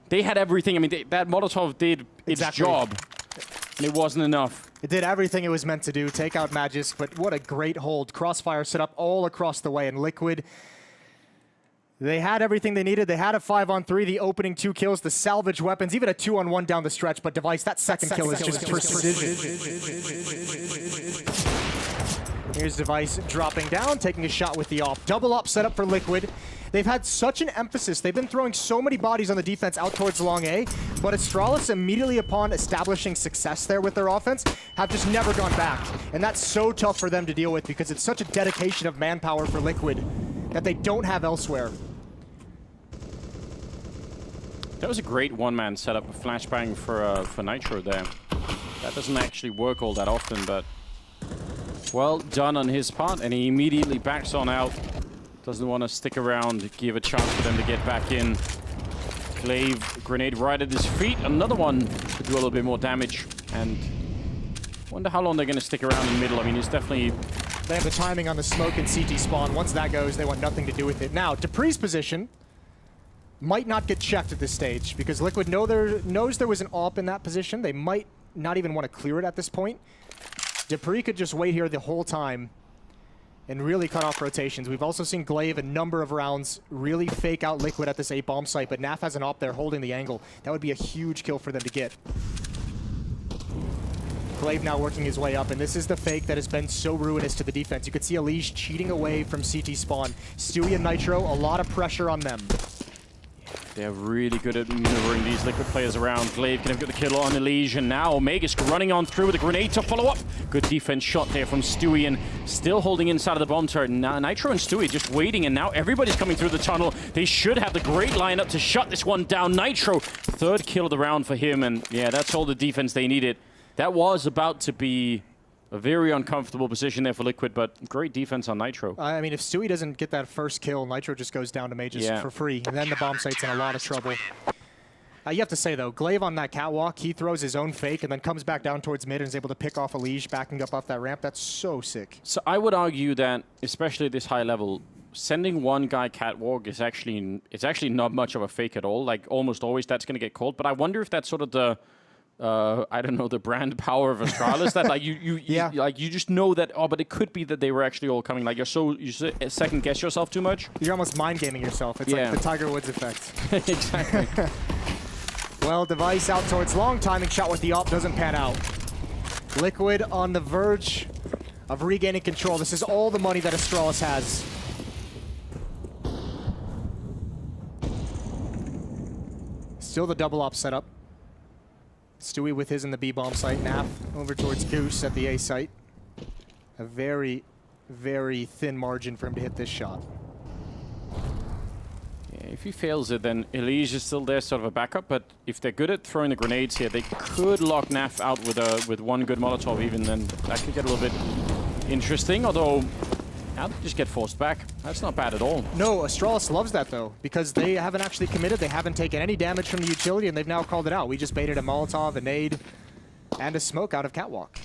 Speaker 3: They had everything. I mean, that Molotov did its job, and it wasn't enough.
Speaker 4: It did everything it was meant to do, take out Magisk, but what a great hold. Crossfire set up all across the way, and Liquid, they had everything they needed. They had a 5-on-3, the opening 2 kills, the salvage weapons, even a 2-on-1 down the stretch, but Device, that second kill is just precision. Here's Device dropping down, taking a shot with the AWP. Double AWP set up for Liquid. They've had such an emphasis. They've been throwing so many bodies on the defense out towards long A, but Astralis, immediately upon establishing success there with their offense, have just never gone back. And that's so tough for them to deal with because it's such a dedication of manpower for Liquid that they don't have elsewhere.
Speaker 3: That was a great one-man setup, a flashbang for Nitro there. That doesn't actually work all that often, but well done on his part, and he immediately backs on out. Doesn't want to stick around, give a chance for them to get back in. Glaive, grenade right at his feet. Another one to do a little bit more damage, and wonder how long they're going to stick around in the middle. I mean, it's definitely...
Speaker 4: They have the timing on the smoke and CT spawn. Once that goes, they want nothing to do with it. Now, dupree's position might not get checked at this stage because Liquid knows there was an AWP in that position. They might not even want to clear it at this point. dupree could just wait here the whole time and really cut off rotations. We've also seen Glaive a number of rounds really fake out Liquid at this A-bomb site, but Naf has an AWP there holding the angle. That would be a huge kill for them to get. Glaive now working his way up, and this is the fake that has been so ruinous to the defense. You could see Elise cheating away from CT spawn. Stewie and Nitro, a lot of pressure on them.
Speaker 3: They're really good at maneuvering these Liquid players around. Glaive can have got the kill on Elise, and now Magus running on through with a grenade to follow up. Good defense shot there from Stewie, and still holding inside of the bomb turret. Now Nitro and Stewie just waiting, and now everybody's coming through the tunnel. They should have the great lineup to shut this one down. Nitro, third kill of the round for him, and yeah, that's all the defense they needed. That was about to be a very uncomfortable position there for Liquid, but great defense on Nitro.
Speaker 4: I mean, if Stewie doesn't get that first kill, Nitro just goes down to Mages for free, and then the bomb site's in a lot of trouble. You have to say, though, Glaive on that catwalk, he throws his own fake and then comes back down towards mid and is able to pick off Elise, backing up off that ramp. That's so sick.
Speaker 3: So I would argue that, especially at this high level, sending one guy catwalk is actually not much of a fake at all. Like, almost always that's going to get called, but I wonder if that's sort of the... I don't know, the brand power of Astralis, that like you just know that, oh, but it could be that they were actually all coming. Like you second guess yourself too much.
Speaker 4: You're almost mind gaming yourself. It's like the Tiger Woods effect.
Speaker 3: Exactly.
Speaker 4: Well, Device out towards long timing shot with the AWP doesn't pan out. Liquid on the verge of regaining control. This is all the money that Astralis has. Still the double AWP setup. Stewie with his in the B-bomb site. Naf over towards Goose at the A site. A very, very thin margin for him to hit this shot.
Speaker 3: Yeah, if he fails it, then Elise is still there, sort of a backup. But if they're good at throwing the grenades here, they could lock Naf out with one good Molotov even, then that could get a little bit interesting. Although, now they just get forced back. That's not bad at all.
Speaker 4: No, Astralis loves that, though, because they haven't actually committed. They haven't taken any damage from the utility, and they've now called it out. We just baited a Molotov, a nade, and a smoke out of Catwalk.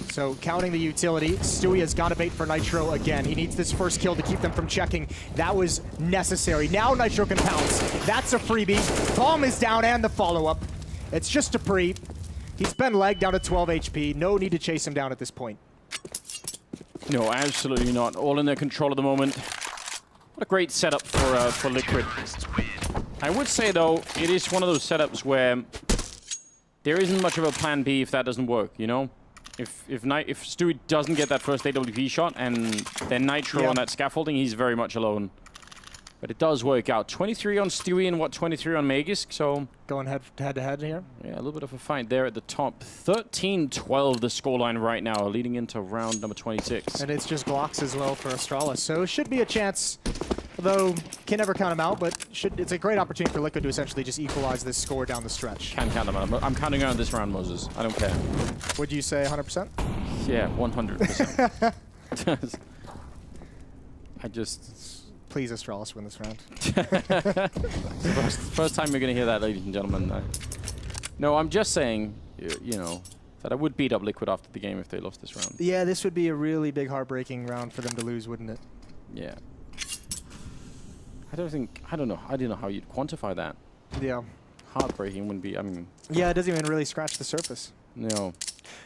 Speaker 4: So, counting the utility, Stewie has got to bait for Nitro again. He needs this first kill to keep them from checking. That was necessary. Now Nitro can pounce. That's a freebie. Bomb is down, and the follow-up. It's just dupreeh. He's been legged down to 12 HP. No need to chase him down at this point.
Speaker 3: No, absolutely not. All in their control at the moment. What a great setup for Liquid. I would say, though, it is one of those setups where there isn't much of a plan B if that doesn't work, you know? If Stewie doesn't get that first AWP shot and then Nitro on that scaffolding, he's very much alone. But it does work out. 23 on Stewie and 23 on Magisk, so...
Speaker 4: Going head to head here.
Speaker 3: Yeah, a little bit of a fight there at the top. 13-12 the scoreline right now, leading into round number 26.
Speaker 4: And it's just Glocks as well for Astralis, so it should be a chance, although can never count them out, but it's a great opportunity for Liquid to essentially just equalize this score down the stretch.
Speaker 3: Can't count them out. I'm counting out this round, Moses. I don't care.
Speaker 4: Would you say 100%?
Speaker 3: Yeah, 100%. I just...
Speaker 4: Please, Astralis, win this round.
Speaker 3: First time you're going to hear that, ladies and gentlemen. No, I'm just saying, you know, that I would beat up Liquid after the game if they lost this round.
Speaker 4: Yeah, this would be a really big, heartbreaking round for them to lose, wouldn't it?
Speaker 3: Yeah. I don't know how you'd quantify that.
Speaker 4: Yeah.
Speaker 3: Heartbreaking wouldn't be, I mean...
Speaker 4: Yeah, it doesn't even really scratch the surface.
Speaker 3: No.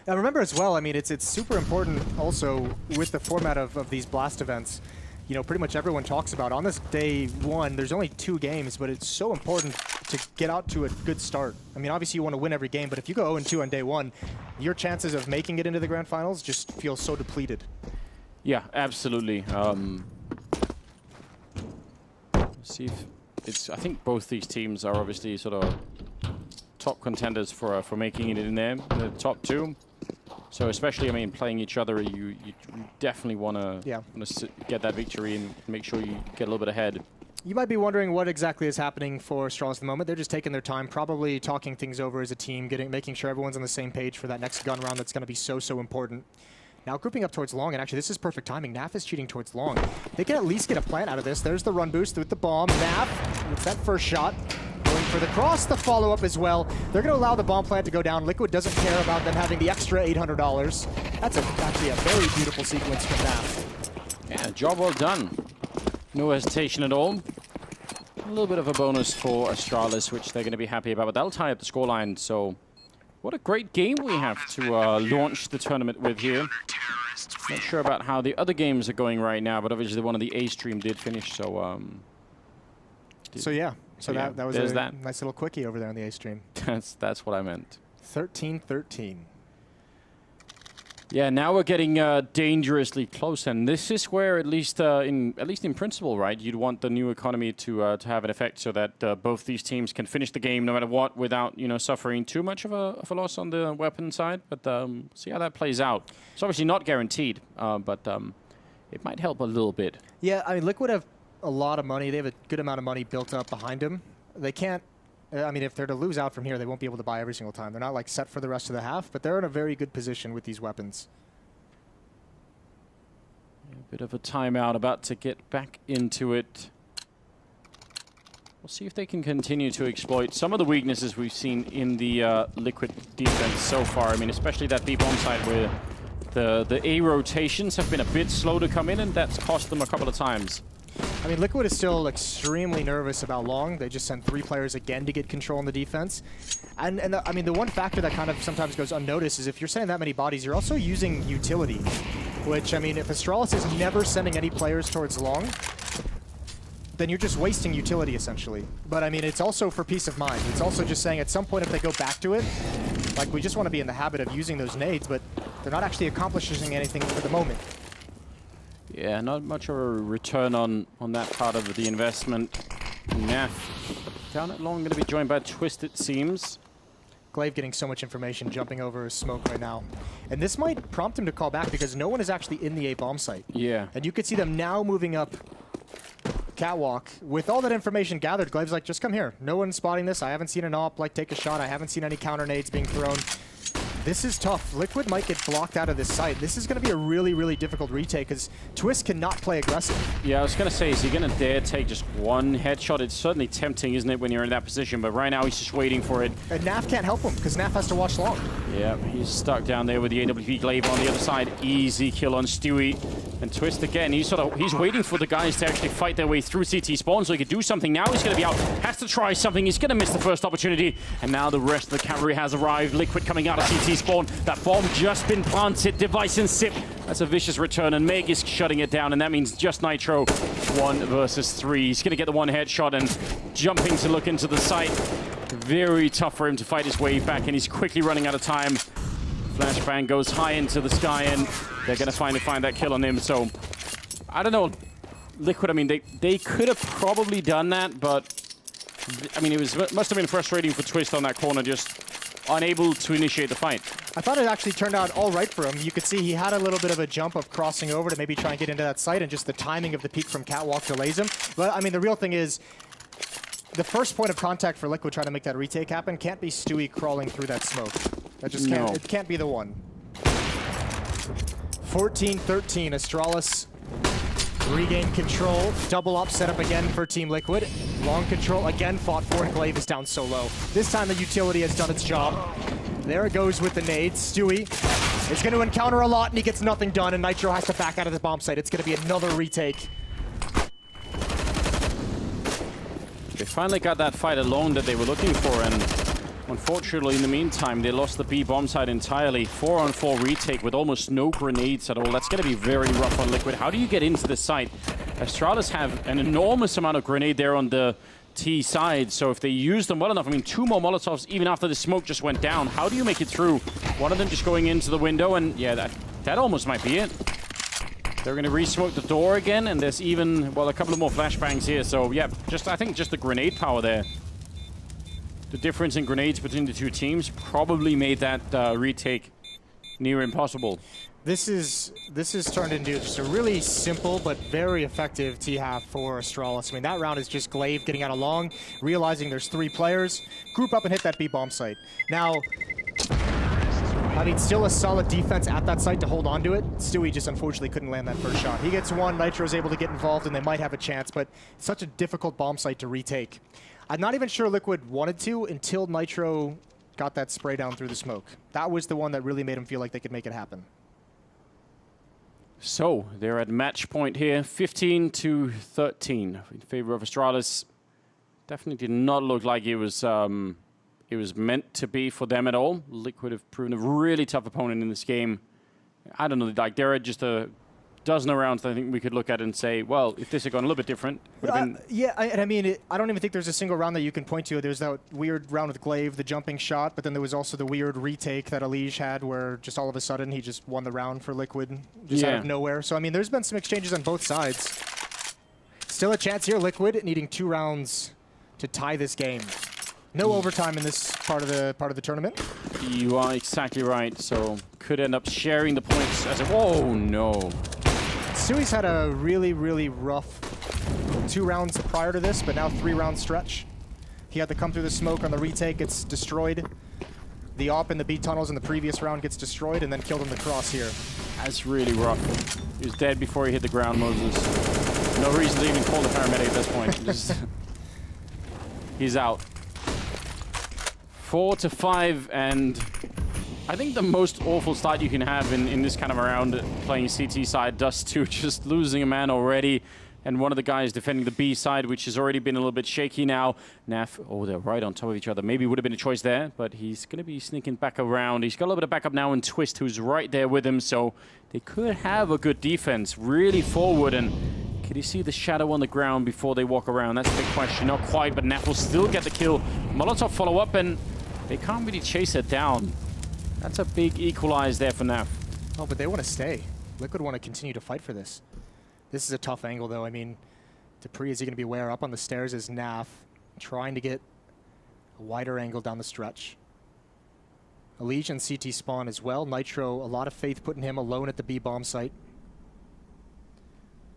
Speaker 4: Now remember as well, I mean, it's super important also with the format of these Blast events. You know, pretty much everyone talks about on this day one, there's only 2 games, but it's so important to get out to a good start. I mean, obviously you want to win every game, but if you go 0-2 on day one, your chances of making it into the grand finals just feel so depleted.
Speaker 3: Yeah, absolutely. See if it's, I think both these teams are obviously sort of top contenders for making it in there, the top 2. So especially, I mean, playing each other, you definitely want to get that victory and make sure you get a little bit ahead.
Speaker 4: You might be wondering what exactly is happening for Astralis at the moment. They're just taking their time, probably talking things over as a team, making sure everyone's on the same page for that next gun round that's going to be so important. Now grouping up towards long, and actually this is perfect timing. Naf is cheating towards long. They can at least get a plant out of this. There's the run boost with the bomb. Naf gets that first shot. Going for the cross, the follow-up as well. They're going to allow the bomb plant to go down. Liquid doesn't care about them having the extra $800. That's actually a very beautiful sequence from Naf.
Speaker 3: Yeah, job well done. No hesitation at all. A little bit of a bonus for Astralis, which they're going to be happy about, but that'll tie up the scoreline. So, what a great game we have to launch the tournament with here. Not sure about how the other games are going right now, but obviously one of the A stream did finish. So,
Speaker 4: that was a nice little quickie over there on the A stream.
Speaker 3: That's what I meant.
Speaker 4: 13-13.
Speaker 3: Yeah, now we're getting dangerously close, and this is where, at least in principle, right, you'd want the new economy to have an effect, so that both these teams can finish the game no matter what, without suffering too much of a loss on the weapon side. But see how that plays out. It's obviously not guaranteed, but it might help a little bit.
Speaker 4: Yeah, I mean, Liquid have a lot of money. They have a good amount of money built up behind them. They can't. I mean, if they're to lose out from here, they won't be able to buy every single time. They're not like set for the rest of the half, but they're in a very good position with these weapons.
Speaker 3: A bit of a timeout, about to get back into it. We'll see if they can continue to exploit some of the weaknesses we've seen in the Liquid defense so far. I mean, especially that B-bomb side where the A rotations have been a bit slow to come in, and that's cost them a couple of times.
Speaker 4: I mean, Liquid is still extremely nervous about long. They just sent 3 players again to get control in the defense. I mean, the one factor that kind of sometimes goes unnoticed is if you're sending that many bodies, you're also using utility. Which, I mean, if Astralis is never sending any players towards long, then you're just wasting utility, essentially. But, I mean, it's also for peace of mind. It's also just saying at some point if they go back to it, like, we just want to be in the habit of using those nades, but they're not actually accomplishing anything for the moment.
Speaker 3: Yeah, not much of a return on that part of the investment. Naf down at long, going to be joined by Twist, it seems.
Speaker 4: Glaive getting so much information, jumping over his smoke right now. And this might prompt him to call back because no one is actually in the A bomb site.
Speaker 3: Yeah.
Speaker 4: And you could see them now moving up catwalk. With all that information gathered, Glaive's like, just come here. No one's spotting this. I haven't seen an op like take a shot. I haven't seen any counter nades being thrown. This is tough. Liquid might get blocked out of this site. This is going to be a really, really difficult retake because Twist cannot play aggressive.
Speaker 3: Yeah, I was going to say, is he going to dare take just one headshot? It's certainly tempting, isn't it, when you're in that position? But right now, he's just waiting for it.
Speaker 4: And Naf can't help him because Naf has to watch long.
Speaker 3: Yeah, he's stuck down there with the AWP Glaive on the other side. Easy kill on Stewie. And Twist again, he's waiting for the guys to actually fight their way through CT spawn so he could do something. Now he's going to be out, has to try something. He's going to miss the first opportunity. And now the rest of the cavalry has arrived. Liquid coming out of CT spawn. That bomb just been planted. Device and Sip. That's a vicious return, and Meg is shutting it down, and that means just Nitro 1 versus 3. He's going to get the one headshot and jumping to look into the site. Very tough for him to fight his way back, and he's quickly running out of time. Flashbang goes high into the sky, and they're going to finally find that kill on him. So, I don't know. Liquid, I mean, they could have probably done that, but I mean, must have been frustrating for Twist on that corner, just unable to initiate the fight.
Speaker 4: I thought it actually turned out all right for him. You could see he had a little bit of a jump of crossing over to maybe try and get into that site, and just the timing of the peak from catwalk delays him. But, I mean, the real thing is, the first point of contact for Liquid trying to make that retake happen can't be Stewie crawling through that smoke. That just can't, it can't be the one. 14-13, Astralis regain control. Double up set up again for Team Liquid. Long control again fought for, and Glaive is down so low. This time the utility has done its job. There it goes with the nades. Stewie is going to encounter a lot, and he gets nothing done, and Nitro has to back out of the bomb site. It's going to be another retake.
Speaker 3: They finally got that fight alone that they were looking for, and unfortunately, in the meantime, they lost the B-bomb side entirely. 4-on-4 retake with almost no grenades at all. That's going to be very rough on Liquid. How do you get into the site? Astralis have an enormous amount of grenade there on the T side, so if they use them well enough, I mean, 2 more Molotovs even after the smoke just went down. How do you make it through? One of them just going into the window, and yeah, that almost might be it. They're going to re-smoke the door again, and there's even, well, a couple of more flashbangs here. So yeah, I think just the grenade power there. The difference in grenades between the two teams probably made that retake near impossible.
Speaker 4: This is turned into just a really simple but very effective T-half for Astralis. I mean, that round is just Glaive getting out along, realizing there's 3 players, group up and hit that B-bomb site. Now, I mean, still a solid defense at that site to hold on to it. Stewie just unfortunately couldn't land that first shot. He gets one, Nitro's able to get involved, and they might have a chance, but it's such a difficult bomb site to retake. I'm not even sure Liquid wanted to until Nitro got that spray down through the smoke. That was the one that really made him feel like they could make it happen.
Speaker 3: So they're at match point here, 15-13 in favor of Astralis. Definitely did not look like it was meant to be for them at all. Liquid have proven a really tough opponent in this game. I don't know, like there are just a dozen of rounds I think we could look at and say, well, if this had gone a little bit different, would have been...
Speaker 4: Yeah, I mean, I don't even think there's a single round that you can point to. There's that weird round with Glaive, the jumping shot, but then there was also the weird retake that Alige had where just all of a sudden he just won the round for Liquid just out of nowhere. So, I mean, there's been some exchanges on both sides. Still a chance here, Liquid needing 2 rounds to tie this game. No overtime in this part of the tournament.
Speaker 3: You are exactly right, so could end up sharing the points as a... Oh, no.
Speaker 4: Stewie's had a really, really rough 2 rounds prior to this, but now 3-round stretch. He had to come through the smoke on the retake, gets destroyed. The AWP in the B tunnels in the previous round gets destroyed, and then killed in the cross here.
Speaker 3: That's really rough. He was dead before he hit the ground, Moses. No reason to even call the paramedic at this point. Just he's out. 4-5, and I think the most awful start you can have in this kind of a round playing CT side, Dust2 just losing a man already, and one of the guys defending the B side, which has already been a little bit shaky now. Naf, oh, they're right on top of each other. Maybe would have been a choice there, but he's going to be sneaking back around. He's got a little bit of backup now in Twist, who's right there with him, so they could have a good defense, really forward, and can you see the shadow on the ground before they walk around? That's a big question. Not quite, but Naf will still get the kill. Molotov follow up, and they can't really chase it down. That's a big equalize there for Naf.
Speaker 4: Oh, but they want to stay. Liquid want to continue to fight for this. This is a tough angle, though. I mean, Dupree, is he going to be where up on the stairs is Naf, trying to get a wider angle down the stretch. Alige and CT spawn as well. Nitro, a lot of faith putting him alone at the B bomb site.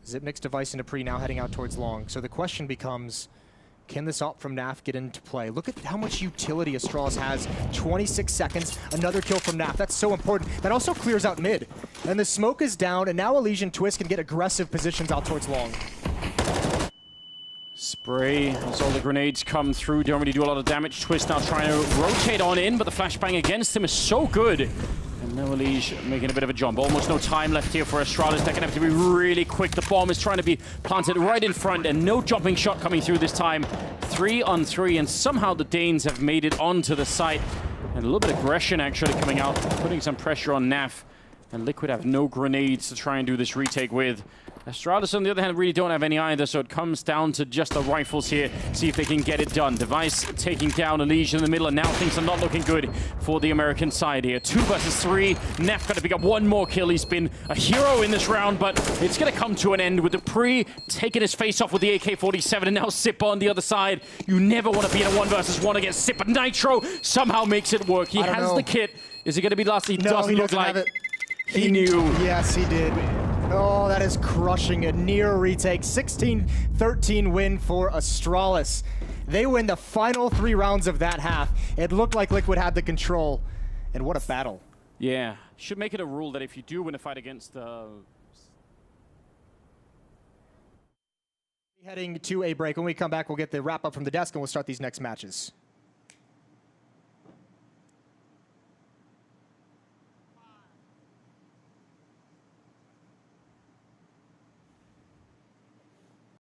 Speaker 4: Zipnik's device and Dupree now heading out towards long. So the question becomes, can this AWP from Naf get into play? Look at how much utility Astralis has. 26 seconds, another kill from Naf. That's so important. That also clears out mid. And the smoke is down, and now Elysian Twist can get aggressive positions out towards long.
Speaker 3: Spray, as all the grenades come through, don't really do a lot of damage. Twist now trying to rotate on in, but the flashbang against him is so good. And now Alige making a bit of a jump. Almost no time left here for Astralis. They're going to have to be really quick. The bomb is trying to be planted right in front, and no jumping shot coming through this time. 3-on-3, and somehow the Danes have made it onto the site. And a little bit of aggression actually coming out, putting some pressure on Naf. And Liquid have no grenades to try and do this retake with. Astralis, on the other hand, really don't have any either, so it comes down to just the rifles here. See if they can get it done. Device taking down Alige in the middle, and now things are not looking good for the American side here. 2 versus 3. Nef got to pick up one more kill. He's been a hero in this round, but it's going to come to an end with Dupree taking his face off with the AK-47, and now Sip on the other side. You never want to be in a 1 versus 1 against Sip, but Nitro somehow makes it work. He has the kit. Is it going to be last? He doesn't look like it. He knew.
Speaker 4: Yes, he did. Oh, that is crushing. A near retake. 16-13 win for Astralis. They win the final 3 rounds of that half. It looked like Liquid had the control. And what a battle.
Speaker 3: Yeah. Should make it a rule that if you do win a fight against...
Speaker 4: Heading to a break. When we come back, we'll get the wrap-up from the desk, and we'll start these next matches.